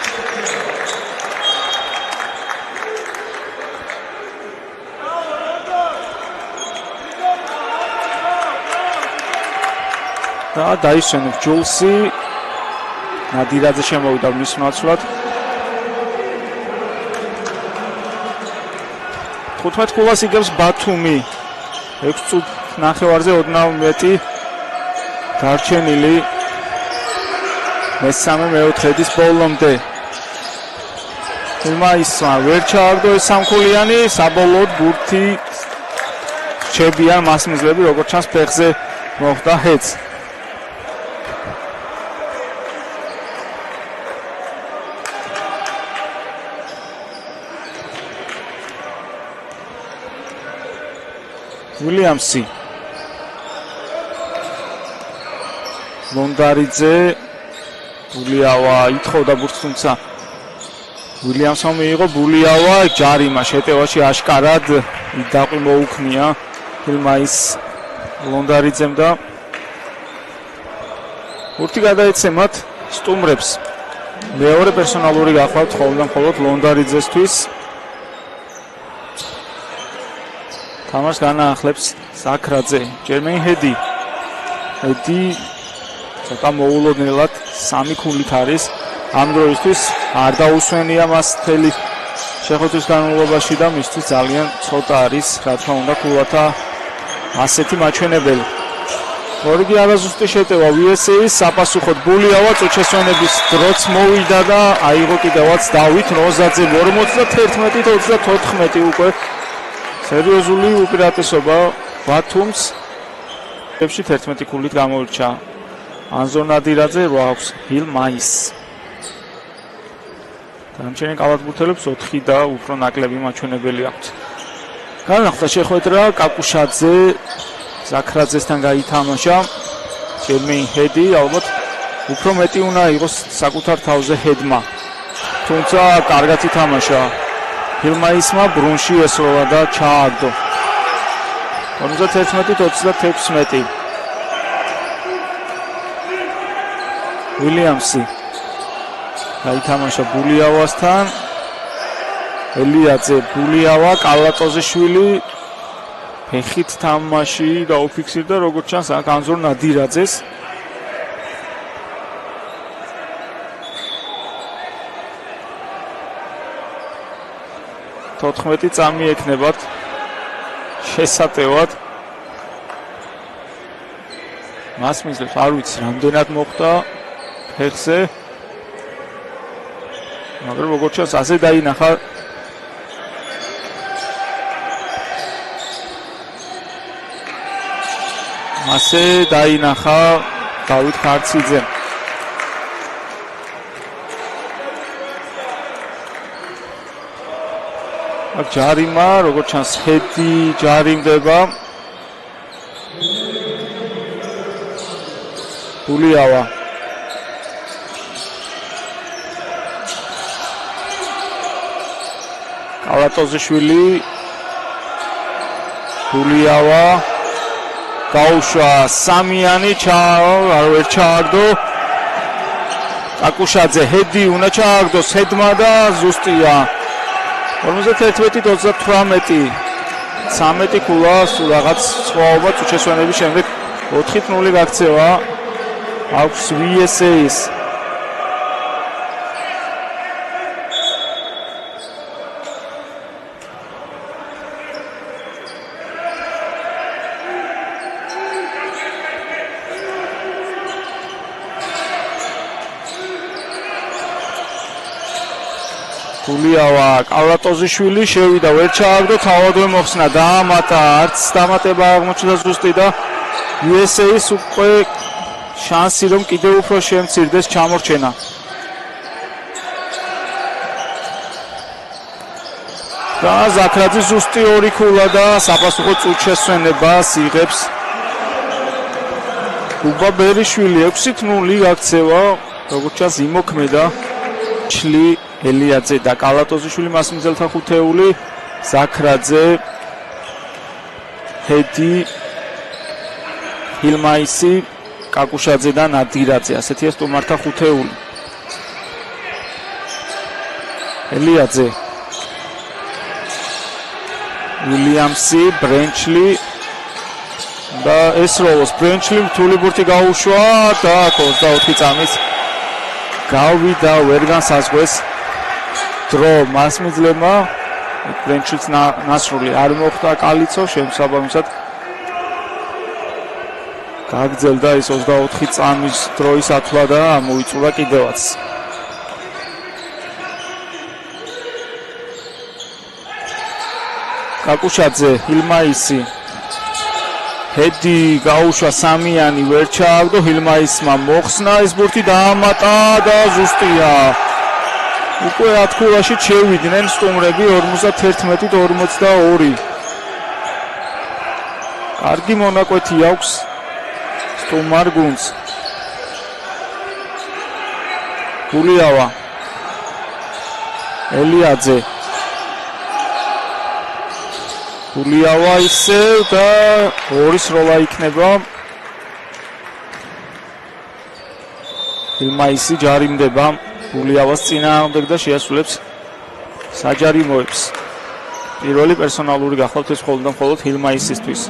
და დაისვენებს ჯულსი. ნადირაძე შემოვიდა მის ნაცვლად. 15 ქულას იგებს ბათუმი. 6 წუთი ნახევარზე ოდნავ მეტი დარჩენილი მესამე მეოთხედის ბოლომდე. ილმაისმა ვერ ჩააგდო ეს სამქულიანი, საბოლოოდ ბურთი რჩებიან მასმიზლები, როგორც ჩანს ფეხზე მოხვდა ჰედს. ვილიამსი, ლონდარიძე, ბულიავა ითხოვდა ბურთს, თუმცა ვილიამსმა მიიღო. ბულიავა ჯარიმა შეტევაში აშკარად დაყვი მოუქნია ფილმაის ლონდარიძემ და ბურთი გადაეცემათ სტუმრებს. მეორე პერსონალური გახლავთ მხოლოდ ლონდარიძესთვის. თამაშს განაახლებს ზაქრაძე, ჯერმენ ჰედი. ჰედი ცოტა მოულოდნელად 3 ქულით არის ამ დროისთვის, არ დაუსვენია მას მთელი შეხვედრის განმავლობაში და მისთვის ძალიან ცოტა არის, რა თქმა უნდა, ქულათა ასეთი მაჩვენებელი. გორგი არაზუსტი შეტევა VSA-ის საპასუხოდ ბულიავა წუთშესვენების დროც მოვიდა და აიღო კიდევაც დავით როზაძე 51-34 უკვე სერიოზული უპირატესობა ბათუმს.ებში 11 ქულით გამოირჩა ანზორ ნადირაძე, რო აქვს ილმაის. დამჩენი კალათბურთელებს 4 და უფრო ნაკლები მაჩვენებელი აქვთ. განახლდა შეხვედრა, კაკუშაძე ზაქრაძესთან გაითამაშა. ჯერმენ ჰედი ალბათ უფრო მეტი უნდა იყოს საკუთარ თავზე ჰედმა. თუმცა კარგად ითამაშა. ფილმაისმა ბრუნში ესროლა და ჩააგდო. 51-36. ვილიამსი გაითამაშა ბულიავასთან. ელიაძე, ბულიავა, კალატოზიშვილი ფეხით თამაში დაუფიქსირდა, როგორც ჩანს, აქ ანზორ ნადირაძეს. თოთხმეტი წამი ექნებათ შესატევად. მასმინძლებს არ ვიცი რამდენად მოხდა ფეხზე, მაგრამ როგორც ჩანს ასე დაინახა. ასე დაინახა დავით ხარციძემ. აქ ჯარიმა, როგორც ჩანს, ჰედი ჯარიმდება. ბულიავა. კალატოზიშვილი. ბულიავა. გაუშვა სამიანი, არ ვერ ჩააგდო. კაკუშაძე, ჰედი უნდა ჩააგდოს, ჰედმა და ზუსტია. 51-38. 13 ქულა, სულ რაღაც სხვაობა წუთშესვენების შემდეგ 4-0 გაქცევა აქვს VSA-ის. გულიავა კალატოზიშვილი შევიდა ვერ ჩააგდო თავადვე მოხსნა დაამატა არც დამატება აღმოჩნდა ზუსტი და USA-ს უკვე შანსი რომ კიდევ უფრო შემცირდეს ჩამორჩენა და ზაქრაძე ზუსტი ორი ქულა და საპასუხო წუთშესვენებას იღებს გუბა ბერიშვილი 6-0 გაქცევა როგორც ჩანს იმოქმედა ჩლი ელიაძე და კალატოზიშვილი მასმიძელთა ხუთეული ზაქრაძე ჰედი ჰილმაისი კაკუშაძე და ნადირაძე ასეთია სტუმართა ხუთეული ელიაძე ვილიამსი ბრენჩლი და ესროლოს ბრენჩლი მთული ბურთი გაუშვა და 24 წამის გავიდა ვერ განსაზღვრეს დრო მასმიძლებმა ბრენჩლის ნასრული არ მოხდა კალიცო შემსაბამისად გაგრძელდა ის 24 წამის დროის ათვლა და მოიწურა კიდევაც კაკუშაძე ჰილმაისი ჰედი გაუშვა სამიანი ვერ ჩააგდო ჰილმაისმა მოხსნა ეს ბურთი დაამატა და ზუსტია უკვე 10 ქულაში შევიდნენ სტუმრები 51-42 კარგი მონაკვეთი აქვს სტუმარ გუნდს გულიავა ელიაძე გულიავა ისევ და ორი სროლა იქნება ჰილმაისი ჯარიმდება გულიავას წინააღმდეგ და შეასრულებს საჯარიმოებს პირველი პერსონალური გახლავთ ეს მხოლოდ და მხოლოდ ჰილმაისისთვის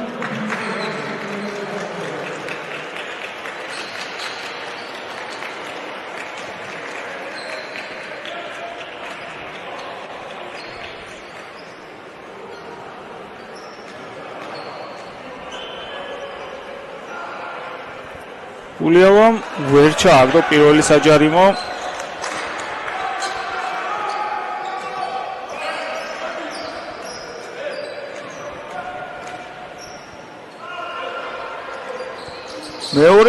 გულიავამ ვერ ჩააგდო პირველი საჯარიმო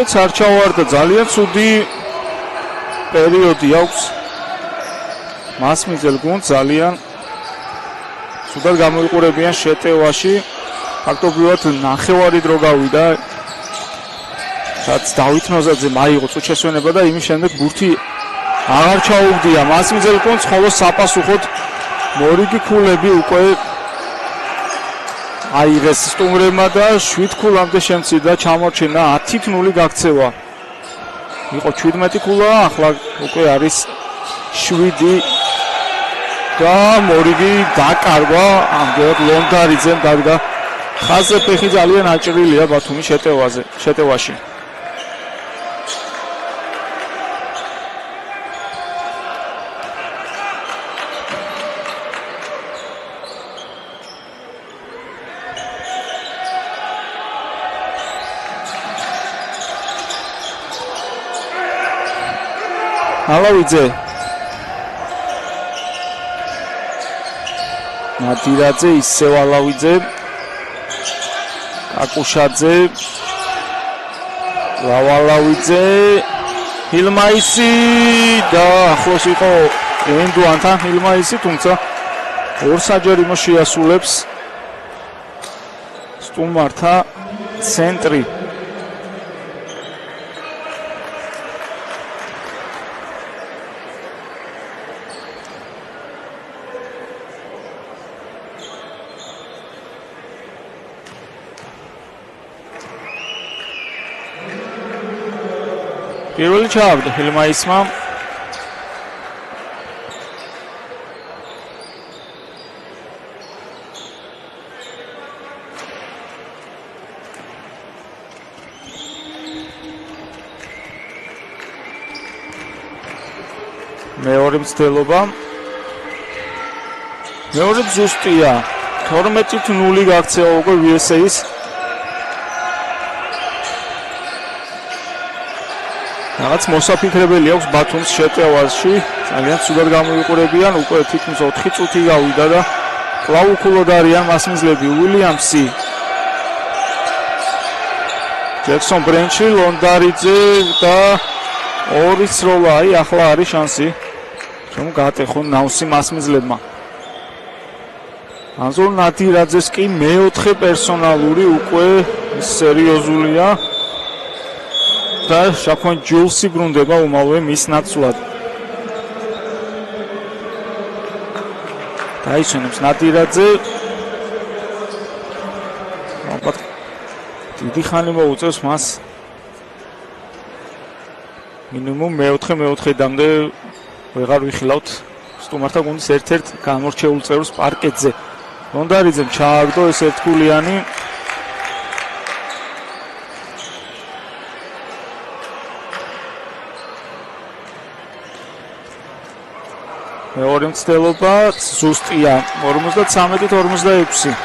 მეორეც არ ჩავარდა ძალიან ცუდი პერიოდი აქვს მასმიძელ გუნდს ძალიან ცუდად გამოიყურებიან შეტევაში ფაქტობრივად ნახევარი დრო გავიდა რაც დავით ნოზაძემ აიღო წუთშესვენება და იმის შემდეგ ბურთი აღარ ჩაუგდია მასმიძელ გუნდს ხოლო საპასუხოდ მორიგი ქულები უკვე აიღეს სტუმრებმა და 7 ქულამდე შემცირდა ჩამორჩენა 10-0 გაქცევა იყო 17 ქულა ახლა უკვე არის 7 და მორიგი დაკარგვა ამგვარად ლონდარიძემ დადგა ხაზზე ფეხი ძალიან აჭრილია ბათუმის შეტევაში ალავიძე ნადირაძე ისევ ალავიძე კაკუშაძე ლავალავიძე ჰილმაისი და ახლოს იყო ენდუანთან ჰილმაისი თუმცა ორ საჯარიმო შეასრულებს სტუმართა ცენტრი პირველი ჩააგდო ჰილმაისმა მეორე მცდელობა მეორე ზუსტია 12-0 გაქცევა უკვე USA-ს რაღაც მოსაფიქრებელი აქვს ბათუმს შეტევაში. ძალიან ცუდად გამოიყურებიან, უკვე თითქმის 4 წუთი გავიდა და კვლავ უქულოდ არიან მასმიზლები. უილიამსი, ჯექსონ ბრენჩი, ლონდარიძე და ორი სროლა. აი ახლა არის შანსი რომ გაატეხონ ნავსი მასმიზლებმა. ანზორ ნადირაძეს კი მეოთხე პერსონალური უკვე სერიოზულია და შაფონ ჯულსი ბრუნდება უმალვე მის ნაცვლად. დაიჩენებს ნადირაძე. ალბათ დიდი ხანი მოუწევს მას მინიმუმ მეოთხედამდე ვეღარ ვიხილავთ სტუმართა გუნდის ერთ-ერთ გამორჩეულ წევრს პარკეტზე. ლონდარიძემ ჩააგდო ეს ერთგულიანი. მეორე მცდელობა ზუსტია 53-46.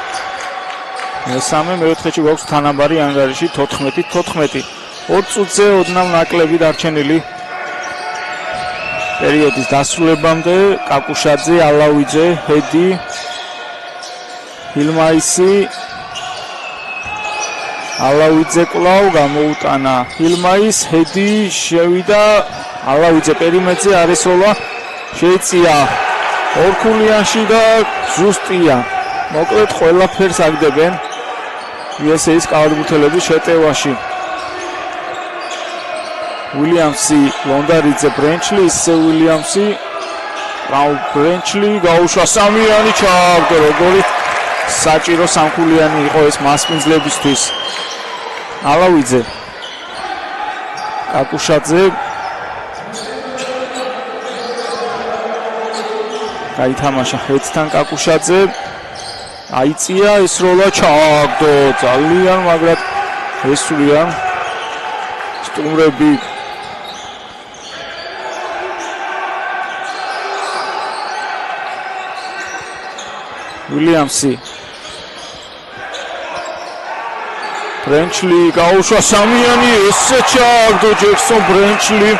მესამე მეოთხედში გვაქვს თანაბარი ანგარიში 14-14. 2 წუთზე ოდნავ ნაკლები დარჩენილი პერიოდის დასრულებამდე. კაკუშაძე, ალავიძე, ჰედი, ჰილმაისი, ალავიძე კვლავ გამოუტანა ჰილმაის, ჰედი შევიდა, ალავიძე პერიმეტრზე არესოლა შეიწია ორქულიანში და ზუსტია. მოკლედ ყველაფერს აგდებენ USA-ის კალათბურთელების შეტევაში. უილიამსი, ლონდარიძე, ბრენჩლი, ისე უილიამსი, ბრენჩლი გაუშვა სამიანი, ჩააგდო როგორი საჭირო სამხულიანი იყო ეს მასპინძლებისთვის. ალავიძე, კაკუშაძე გაითამაშა ჰედთან. კაკუშაძე აიწია ეს როლა, ჩააგდო ძალიან მაგრად ესურიან სტუმრები. უილიამსი, ბრენჩლი გაუშვა სამიანი, ესე ჩააგდო ჯექსონ ბრენჩლი.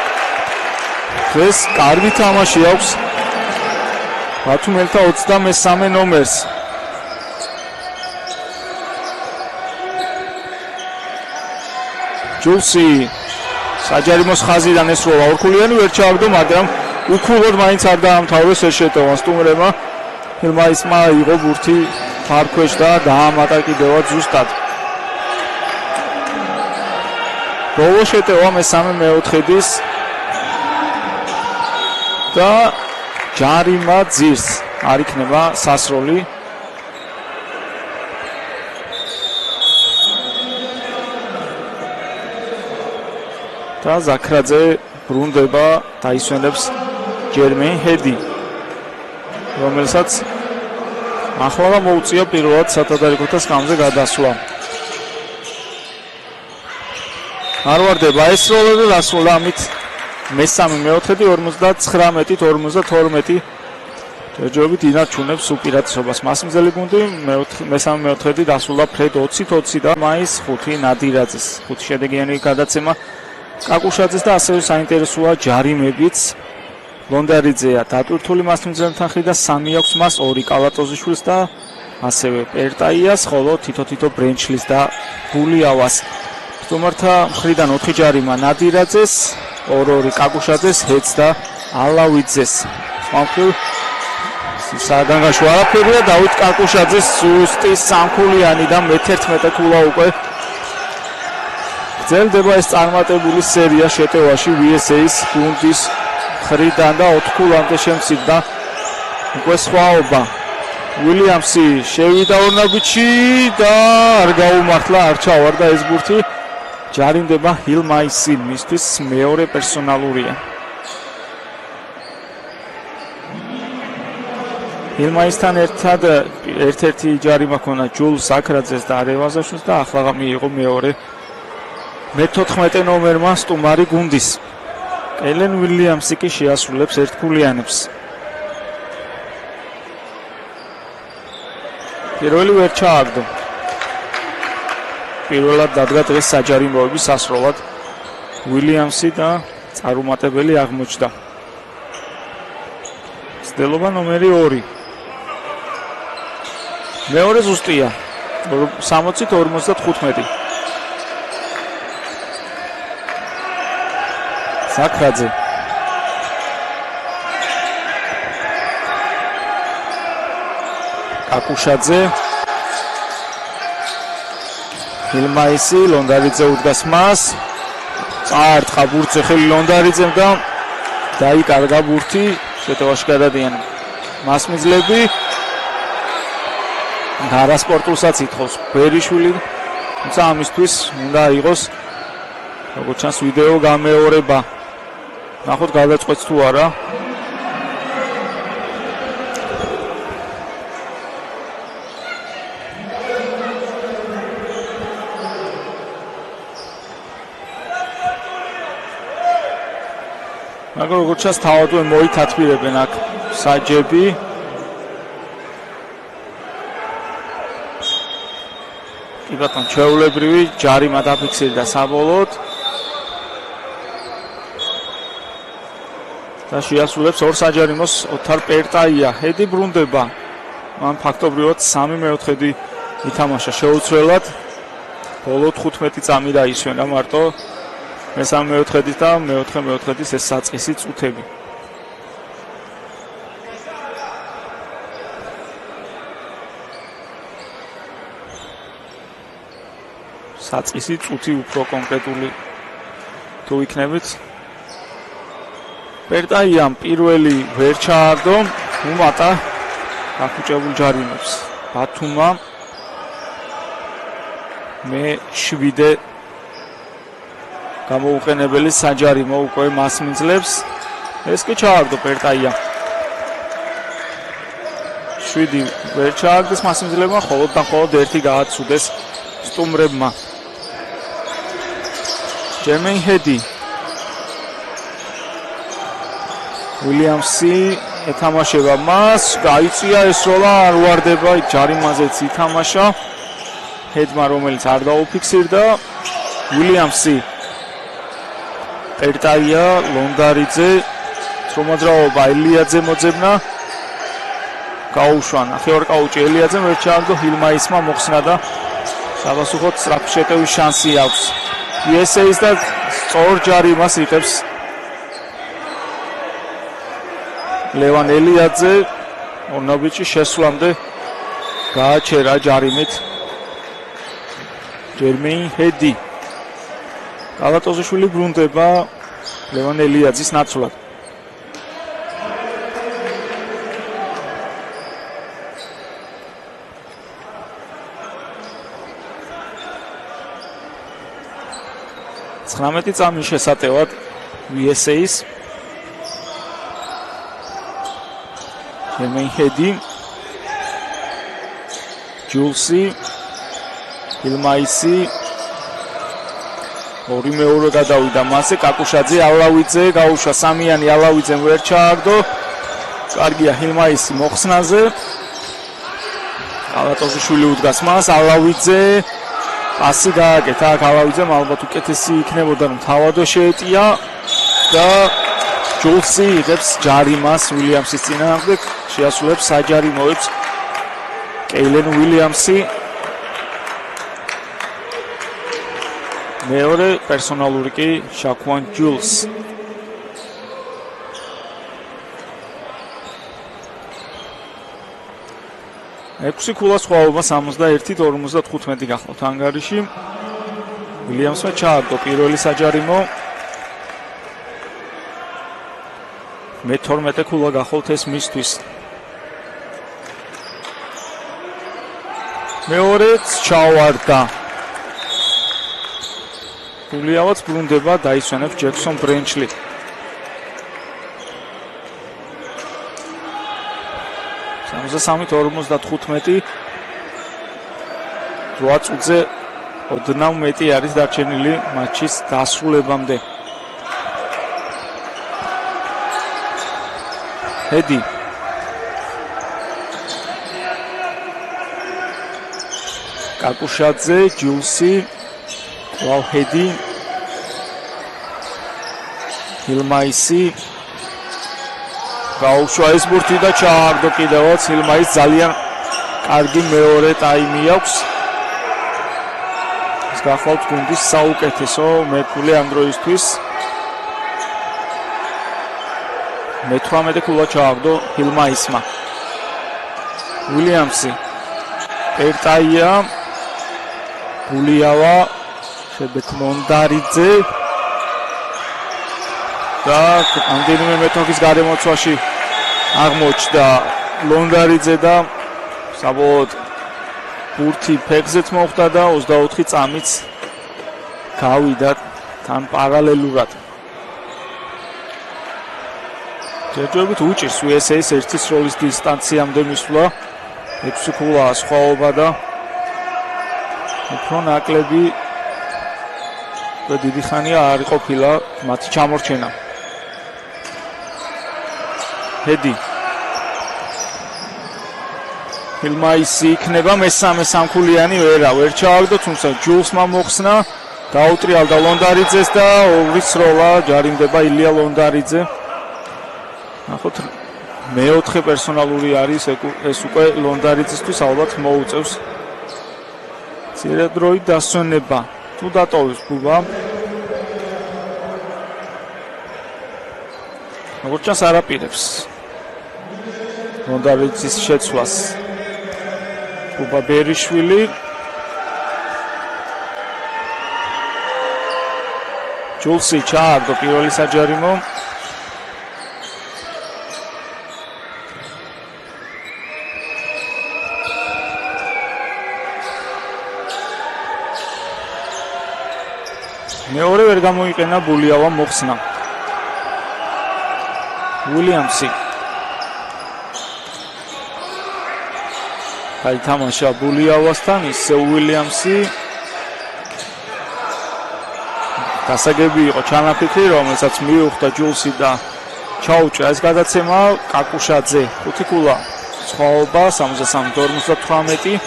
ეს კარგი თამაში აქვს ბათუმელთა 23 ნომერს. ჯულსი საჯარიმოს ხაზიდან ესროლა ორქულიანი, ვერ ჩააგდო, მაგრამ უქულოდ მაინც არ დაამთავრეს ეს შეტევა სტუმრებმა. ჰილმაისმა იღო ბურთი ფარქვეშ და დაამატა კიდევაც ზუსტად. ბოლო შეტევა მესამე მეოთხედის და ჯარიმა ძირს არ იქნება სასროლი. და ზაქრაძე ბრუნდება, დაისვენებს ჯერმენ ჰედი, რომელსაც ახლა მოუწია პირველად სათადარიგოთა სკამზე გადასვლა. არ ვარდება ეს როლა და დასრულდა ამით მესამე მეოთხედი 59-52. ჯერჯერობით ინარჩუნებს უპირატესობას მასმზელი გუნდი. მესამე მეოთხედი დასრულდა ფრედ 20-20 და მაის 5 ნადირაძეს 5 შედეგიანი გადაცემა კაკუშაძეს და ასევე საინტერესოა ჯარიმებიც. ლონდარიძეა დატვირთული მასმზელებთან ხი და 3 აქვს მას, 2 კალატოზიშვილს და ასევე პერტაიას, ხოლო თითო ბრენჩლის და გულიავას. სტუმართა მხრიდან 4 ჯარიმა ნადირაძეს, 2 კაკუშაძეს, ჰედს და ალავიძეს. სამხილ საგანგაშო არაფერია, დავით კაკუშაძეს ზუსტი სამხულიანი და მე-11 ქულა უკვე გრძელდება ეს წარმატებული სერია შეტევაში USA-ის გუნდის მხრიდან და 4 ქულამდე შემცირდა უკვე სხვაობა. უილიამსი შევიდა ორნაბიჩი და არ გაუმართლა, არ ჩავარდა ეს ბურთი. ჯარიმდება ჰილმაისი, მისთვის მეორე პერსონალურია. ჰილმაისთან ერთად ერთ-ერთი ჯარიმა ქონა ჯულ ზაქრაძეს და არევაზაშვილს და ახლა მიიღო მეორე მე-14 ნომერმა სტუმარი გუნდის. ელენ უილიამსი კი შეასრულებს ერთგულიანებს. პირველი ვერ ჩააგდო. პირველად დადგა დღეს საჯარიმოების სასროლად უილიამსი და წარუმატებელი აღმოჩნდა. ცდილობა ნომერი 2. მეორე ზუსტია. 60-55. საქმრაძე. კაკუშაძე. ილმაისი, ლონდარიძე უდგას მას. წაარტყა ბურთზე ხელი ლონდარიძემ და დაიკარგა ბურთი, შეტევაში გადადიან მასმიძლები. არასპორტულსაც ითხოვს ბერიშვილი, თუმცა ამისთვის უნდა იყოს როგორც ჩანს ვიდეო გამეორება. ნახოთ გადაწყვეტს თუ არა. მაგრამ როგორც ჩანს თავადვე მოითათბირებენ აქ საჯები. კი ბატონო, ჩვეულებრივი ჯარიმა დაფიქსირდა საბოლოოდ. და შეასრულებს ორ საჯარიმოს ოთარ პერტაია. ჰედი ბრუნდება. მან ფაქტობრივად 3/4 ითამაშა შეუცვლელად. ბოლო 15 წამი დაისვენა მარტო. მესამე-მეოთხედის და მეოთხე-მეოთხედის ეს საწყისი წუთები. საწყისი წუთი უფრო კონკრეტული თუ იქნებით. პერტაიამ პირველი ვერ ჩაარდო, უმატა გახუჭებულ ჯარიმებს. ბათუმა მე-7 გამოუყენებელი საჯარიმო უკვე მასმიძლებს. ეს კი ჩაარდო პერტაია. 7 ვერ ჩაარდეს მასმძლებმა, მხოლოდ და მხოლოდ 1 გააცუდეს სტუმრებმა. ჯერმეინ ჰედი. უილიამსი ეთამაშება მას, გაიწია ეს როლა, არ უარდება, ჯარიმაზეც ითამაშა. ჰედმა რომელიც არ დაუფიქსირდა. უილიამსი პერტაია, ლონდარიძე, თრომაძრაობა ელიაძე მოძებნა. გაუშვა ნახევარკაუჭი ელიაძემ ვერ ჩაარდო, ჰილმაისმა მოხსნა და საპასუხოდ სწრაფი შეტევის შანსი აქვს. USA-ს და სწორ ჯარიმას იღებს ლევან ელიაძე. ორნაბიჩი შესვლამდე გააჩერა ჯარიმით ჯერმეინ ჰედი. კალატოზიშვილი ბრუნდება ლევან ელიაძის ნაცვლად. ცხრამეტი წამი შესატევად USA-ს. ჯერმეინ ჰედი, ჯულსი, ჰილმაისი. ორი მეორე გადავიდა მასე, კაკუშაძე, ალავიძე, გაუშვა სამიანი, ალავიძემ ვერ ჩაარდო. კარგია ჰილმაისი მოხსნაზე. კალატოზიშვილი უდგას მას, ალავიძე. პასი გააკეთა აქ ალავიძემ, ალბათ უკეთესი იქნებოდა რომ თავადო შეეტია და ჯულსი იღებს ჯარიმას უილიამსის წინააღმდეგ, შეასრულებს საჯარიმოებს კეილენ უილიამსი. მეორე პერსონალური კი შაკვან ჯულს. ექვსი ქულა სხვაობა 61-55 გახლავთ ანგარიში. უილიამსმა ჩაარდო პირველი საჯარიმო. მე-12 ქულა გახლავთ ეს მისთვის. მეორეც ჩავარდა. უილიამს ბრუნდება, დაისვენებს ჯექსონ ბრენჩლი. სამი 55 8 წუთზე ოდნავ მეტი არის დარჩენილი მატჩის დასრულებამდე. ჰედი კაკუშაძე, ჯულსი, კვალ ჰედი ჰილმაისი გაუშვა ეს ბურთი და ჩააგდო კიდევაც ჰილმაის ძალიან კარგი მეორე ტაიმი აქვს. ეს გახლავთ გუნდის საუკეთესო მეკვლე ამ დროისთვის. მე-18 ქულა ჩააგდო ჰილმაისმა. უილიამსი პერტაია გულიავა შებეთ მონდარიძე და ამდენიმე მეტოქის გადამოცვაში აღმოჩნდა ლონდარიძე და საბოლოოდ ბურთი ფეხზეც მოხვდა და 24 წამიც გავიდა თან პარალელურად. ჯერჯერობით უჭირს USA-ს ერთის როლის დისტანციამდე მისვლა. 6 ქულაა სხვაობა და უფრო ნაკლები და დიდი ხანია არ ყოფილა მათი ჩამორჩენა. ჰედი ჰილმაისი იქნება მესამე სამქულიანი ვერ ჩააგდო, თუმცა ჯულსმა მოხსნა, დაუტრიალდა ლონდარიძეს და ორი სროლა ჯარიმდება ილია ლონდარიძე. ნახოთ მე-4 პერსონალური არის ეს უკვე ლონდარიძისთვის ალბათ მოუწევს ძირადროი დასვენება. თუ დატოვებს ბუბა როგორც ჩანს არაპირებს ლონდარიძის შეცვლას ბუბა ბერიშვილი. ჯულსი ჩააგდო პირველი საჯარიმო. მეორე ვერ გამოიყენა ბულიავა მოხსნა. უილიამსი გაითამაშა ბულიავასთან, ისე უილიამსი გასაგები იყო ჩანაფიქრი, რომელსაც მიუხვდა ჯულსი და ჩაუჭრა ეს გადაცემა. კაკუშაძე 5 ქულა სხვაობა 63-58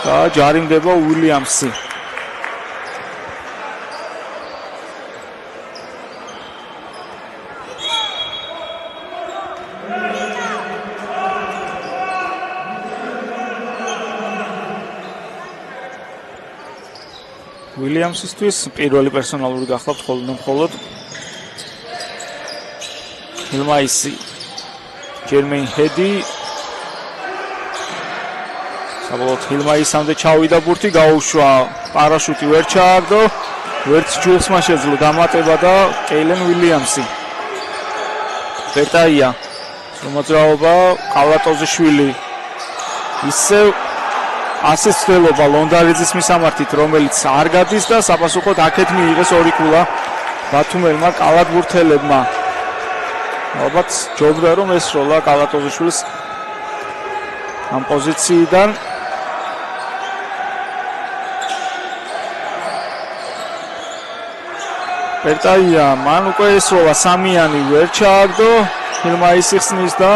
და ჯარიმდება უილიამსი. უილიამსისთვის პირველი პერსონალური გახლავთ მხოლოდ ჰილმაისი ჯერმენ ჰედი საბოლოოდ ჰილმაისამდე ჩავიდა ბურთი, გაუშვა პარაშუტი ვერ ჩააგდო, ვერც ჯულსმა შეძლო დამატება და კეილენ უილიამსი. პერტაია მოძრაობა ყალატოზიშვილი ისევ ასე ცდილობა ლონდარიძის მისამართით, რომელიც არ გადის და საპასუხოდ აქეთ მიიღეს 2 ქულა ბათუმელმა ყალატბურთელებმა. ალბათ ჯობდა რომ ეს როლა ყალატოზიშვილის ამ პოზიციიდან. პერტაია მან უკვე ეს როლა სამიანი ვერ ჩააგდო, ჰილმაისი ხსნის და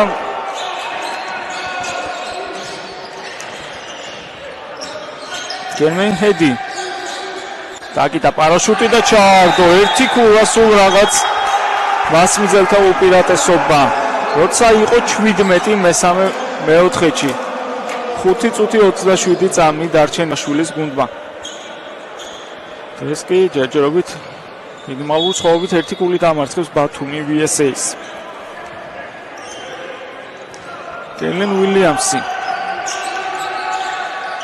ჯერმენ ჰედი დაკიდა პარაშუტი და ჩააგდო 1 ქულა სულ რაღაც მასმიძელთა უპირატესობა. როცა იყო 17 მესამე მე-4-ში 5 წუთი 27 წამი დარჩენა შვილის გუნდმა. ეს კი ჯერჯერობით მინიმალური ცხოვრებით 1 ქულით ამარცხებს ბათუმი VSA-ს. კეილენ უილიამსი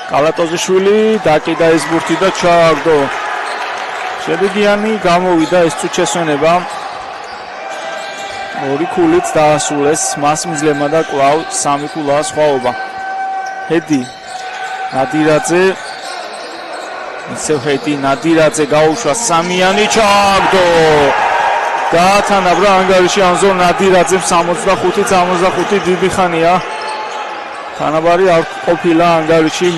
ყალატოზიშვილი დაკიდა ეს ბურთი და ჩააგდო. შედეგიანი გამოვიდა ეს წუთშესვენება. 2 ქულით დაასრულეს მასმიძლებმა და კვლავ 3 ქულაა სხვაობა. ჰედი ნადირაძე ისევ ჰედი ნადირაძე გაუშვა სამიანი ჩააგდო. გაათანაბრა ანგარიში ანზორ ნადირაძემ 65-65 დიდი ხანია თანაბარი არ ყოფილა ანგარიში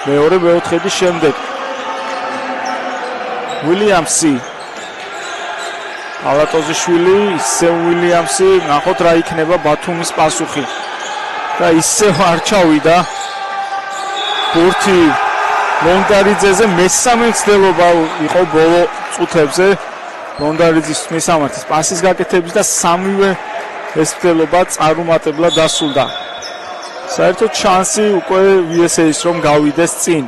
მეორე მე-4-ის შემდეგ. უილიამსი ყალატოზიშვილი ისე უილიამსი, ნახოთ რა იქნება ბათუმის პასუხი და ისევ არ ჩავიდა ბურთი ლონდარიძეზე. მესამე მცდელობა იყო ბოლო წუთებზე ბონდარიძის მისამართის პასის გაკეთების და სამივე ეს მცდელობა წარუმატებლად დასრულდა. საერთოდ შანსი უკვე VSA-ის რომ გავიდეს წინ.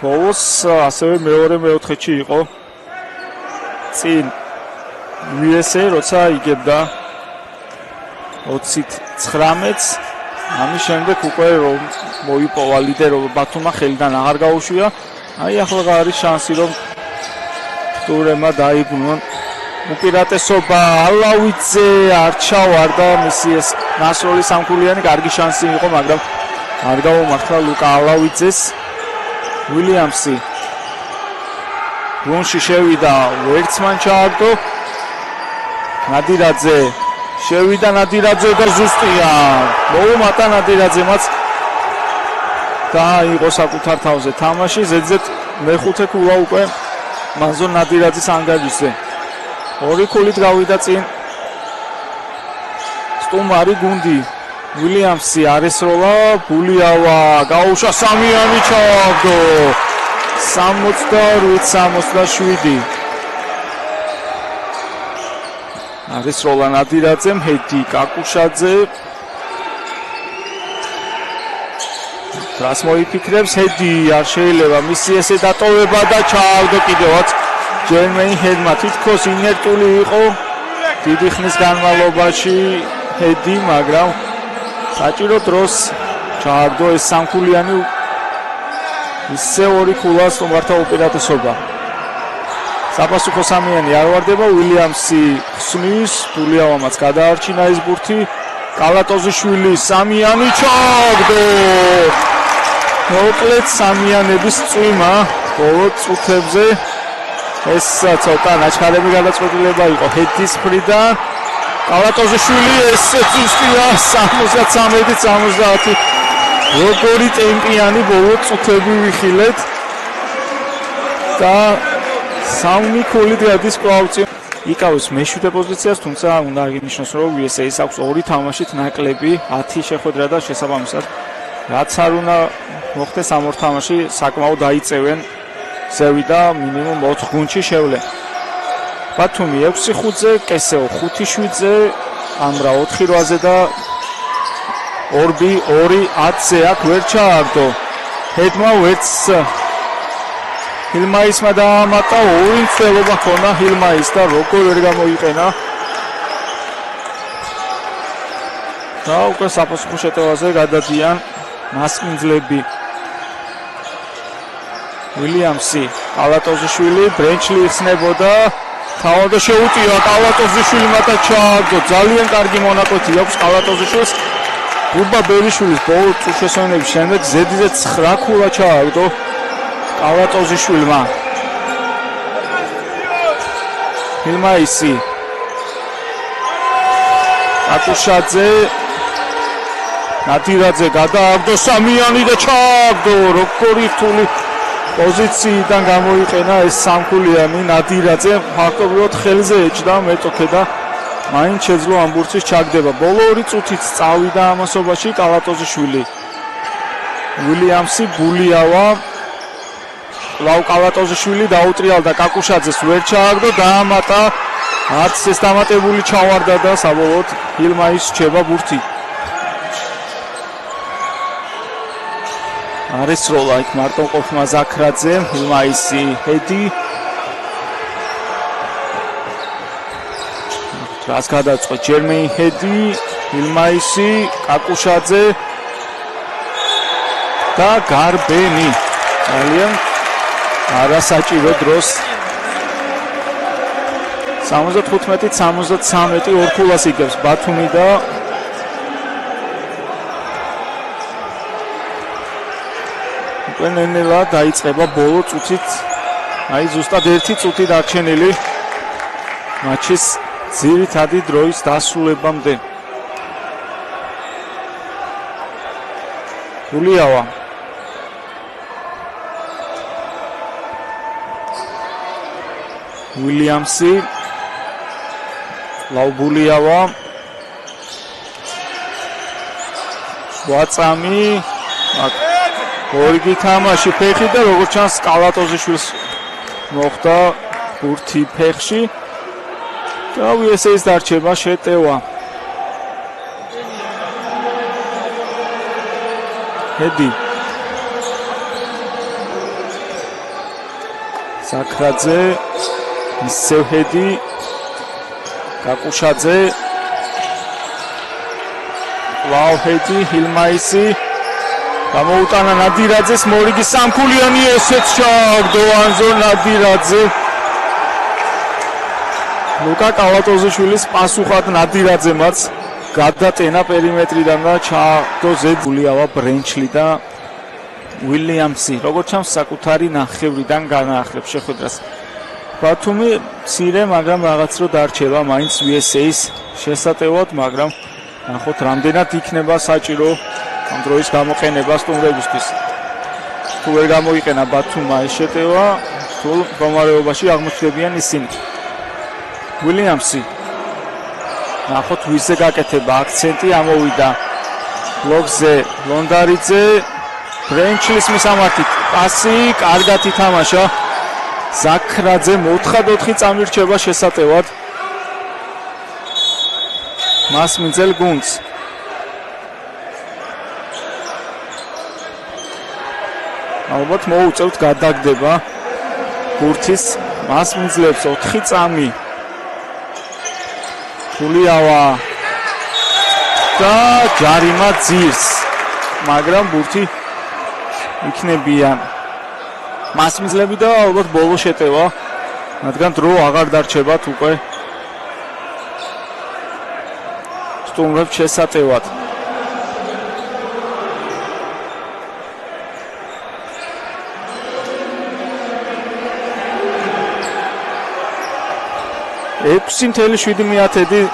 ბოლოს ასევე მეორე-მეოთხეში იყო წინ VSA, როცა იგებდა 29-ს. ამის შემდეგ უკვე რომ მოიპოვა ლიდერობა ბათუმმა, ხელიდან აღარ გაუშვია. აი ახლა არის შანსი რომ ტურემა დაიბრუნონ უპირატესობა. ალავიძე არ ჩავარდა მისი ეს ნასროლი სამქულიანი, კარგი შანსი იყო, მაგრამ არ გაუმართლა ლუკა ალავიძეს. ვილიამსი გუნში შევიდა, ვერცმან ჩააგდო. ნადირაძე შევიდა, ნადირაძე და ზუსტია. მოუმატა ნადირაძემაც და იყო საკუთარ თავზე თამაში. ზედზედ მეხუთე ქულა უკვე მანზონ ნადირაძის ანგარიშზე. ორი ქულით გავიდა წინ სტუმარი გუნდი. ვილიამსი არესროლა, ბულიავა გაუშვა, სამიანი ჩააგდო. 68-67. არესროლა ნადირაძემ, ჰედი კაკუშაძე. რას მოიფიქრებს ჰედი, არ შეიძლება მისი ესე დატოვება და ჩააგდო კიდევაც ჯერმეინ ჰედმა. თითქოს ინერტული იყო დიდი ხნის განმავლობაში ჰედი, მაგრამ საჭირო დროს ჩააგდო ეს სამქულიანი. ისე ორი ქულა სტუმართა უპირატესობა. საპასუხო სამიანი არ ვარდება. ვილიამსი ხსნის, ბულიავამაც გადაარჩინა ეს ბურთი. კალატოზიშვილი სამიანი ჩააგდო. მოკლედ სამიანების წვიმა ბოლო წუთებზე. ეს ცოტა ნაჩქარები გადაწყვეტილება იყო ჰედის მხრიდან. კალატოზიშვილი ესე ზუსტია 73-70. როგორი ტემპიანი ბოლო წუთები ვიხილეთ და სამი ქულით გადის კვლავ წინ. იკავის მე-7 პოზიციას, თუმცა უნდა აღინიშნოს რომ VSA-ს აქვს ორი თამაშით ნაკლები, 10 შეხვედრა და შესაბამისად რაც არ უნდა მოხდეს ამ ორ თამაში საკმაოდ დაიწევენ ზევიდა მინიმუმ 4 გუნდში შევლენ. ბათუმი 6-5-ზე, კესეო 5-7-ზე, ამრა 4-8-ზე და ორბი 2-10-ზე აქ ვერ ჩააგდო. ჰედმა ვერც ჰილმაისმა დაამატა, ორი მცდელობა ქონა ჰილმაის და როგორ ვერ გამოიყენა. და უკვე საპასუხო შეტევაზე გადადიან მასპინძლები. ვილიამსი, კალატოზიშვილი, ბრენჩლი იხსნებოდა. თავადა შეუტია კალატოზიშვილმა და ჩააგდო. ძალიან კარგი მონაკვეთი აქვს კალატოზიშვილს. ბუბა ბერიშვილის ბოლო წუთშესვენების შემდეგ ზედიზე 9 ქულა ჩააგდო კალატოზიშვილმა. ჰილმაისი, კაკუშაძე, ნადირაძე გადააგდო სამიანი და ჩააგდო. როგორი რთული პოზიციიდან გამოიყენა ეს სამქულიანი. ნადირაძე ფაქტობრივად ხელზე ეჭდა მეტოქე და მაინც შეძლო ამ ბურთის ჩაგდება. ბოლო ორი წუთით წავიდა ამასობაში კალატოზიშვილი. ვილიამსი, ბულიავა, ლაუ კალატოზიშვილი დაუტრიალდა კაკუშაძეს, ვერ ჩააგდო, დაამატა. არც ეს დამატებული ჩავარდა და საბოლოოდ ჰილმაის რჩება ბურთი. არესროლა იქ მარტონყოფმა ზაქრაძემ, ჰილმაისი, ჰედი. რას გადაწყვეტ ჯერმეინ ჰედი, ჰილმაისი, კაკუშაძე და გარბენი. ძალიან არასაჭირო დროს 75-73 ორ ქულას იგებს ბათუმი და უკვე ნენელა დაიწყება ბოლო წუთით. აი ზუსტად 1 წუთი დარჩენილი მატჩის ძირითადი დროის დასრულებამდე. ბულიავა, ვილიამსი, ლაუ ბულიავა, ვაწამი, ორგი თამაში ფეხი და როგორც ჩანს კალატოზიშვილს მოხდა ბურთი ფეხში და USA-ს დარჩება შეტევა. ჰედი საქრაძე ისევ ჰედი კაკუშაძე ლაუჰედი ჰილმაისი გამოუტანა ნადირაძეს მორიგი სამფულიანი ესეც ჩააგდო ანზორ ნადირაძე ლუკა კალატოზიშვილის პასუხად ნადირაძემაც გადატენა პერიმეტრიდან და ჩააგდო ზეძულიავა ბრენჩლი და უილიამსი როგორც ჩანს საკუთარი ნახევრიდან განაახლებს შეხვედრას ბათუმი მცირე მაგრამ რაღაც რო დარჩება მაინც USA-ს შესატევად მაგრამ ნახოთ რამდენად იქნება საჭირო ამ დროის გამოყენება სტუმრებისთვის თუ ვერ გამოიყენა ბათუმმა ეს შეტევა თულ მდგომარეობაში აღმოჩნდებიან ისინი უილიამსი ნახოთ ვისზე გაკეთება აქცენტი ამოვიდა ბლოკზე ლონდარიძე ბრენჩლის მისამართით პასი კარგად ითამაშა ზაქრაძე 4-4 წამირჩება შესატევად მასმინძელ გუნდს ალბათ მოუწევთ გადაგდება ბურთის მასმინძლებს 4 წამი გულიავა და ჯარიმა ძირს მაგრამ ბურთი იქნებიან მასმინძლები და ალბათ ბოლო შეტევა რადგან დრო აღარ დარჩებათ უკვე სტუმრებს შესატევად $6.7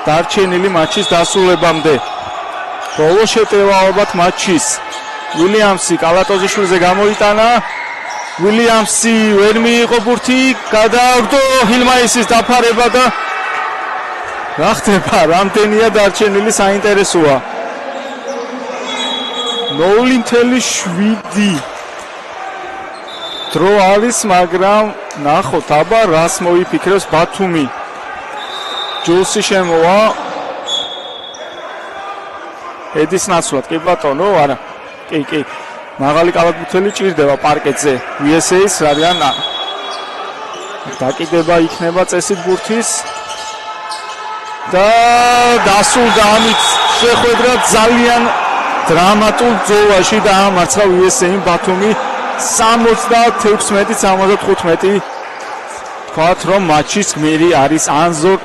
დარჩენილი მატჩის დასრულებამდე ბოლო შეტევა ალბათ მატჩის უილიამსი კალატოზიშვილზე გამოიტანა უილიამსი ვერ მიიღო ბურთი გადააგდო ჰილმაისის დაფარება და რა ხდება რამდენია დარჩენილი საინტერესოა 0.7 დრო არის მაგრამ ნახოთ აბა რას მოიფიქრებს ბათუმი ჯულსი შემოვა ედის ნაცვლად კი ბატონო არა კი მაღალი კალათბურთელი ჭირდება პარკეტზე USA-ს რადგან დაკიდება იქნება წესით ბურთის და დასულდა ამით შეხვედრა ძალიან დრამატულ ბრძოლაში დაამარცხა USA-ი ბათუმი 76-75 თქვათ რომ მატჩის გმირი არის ანზორ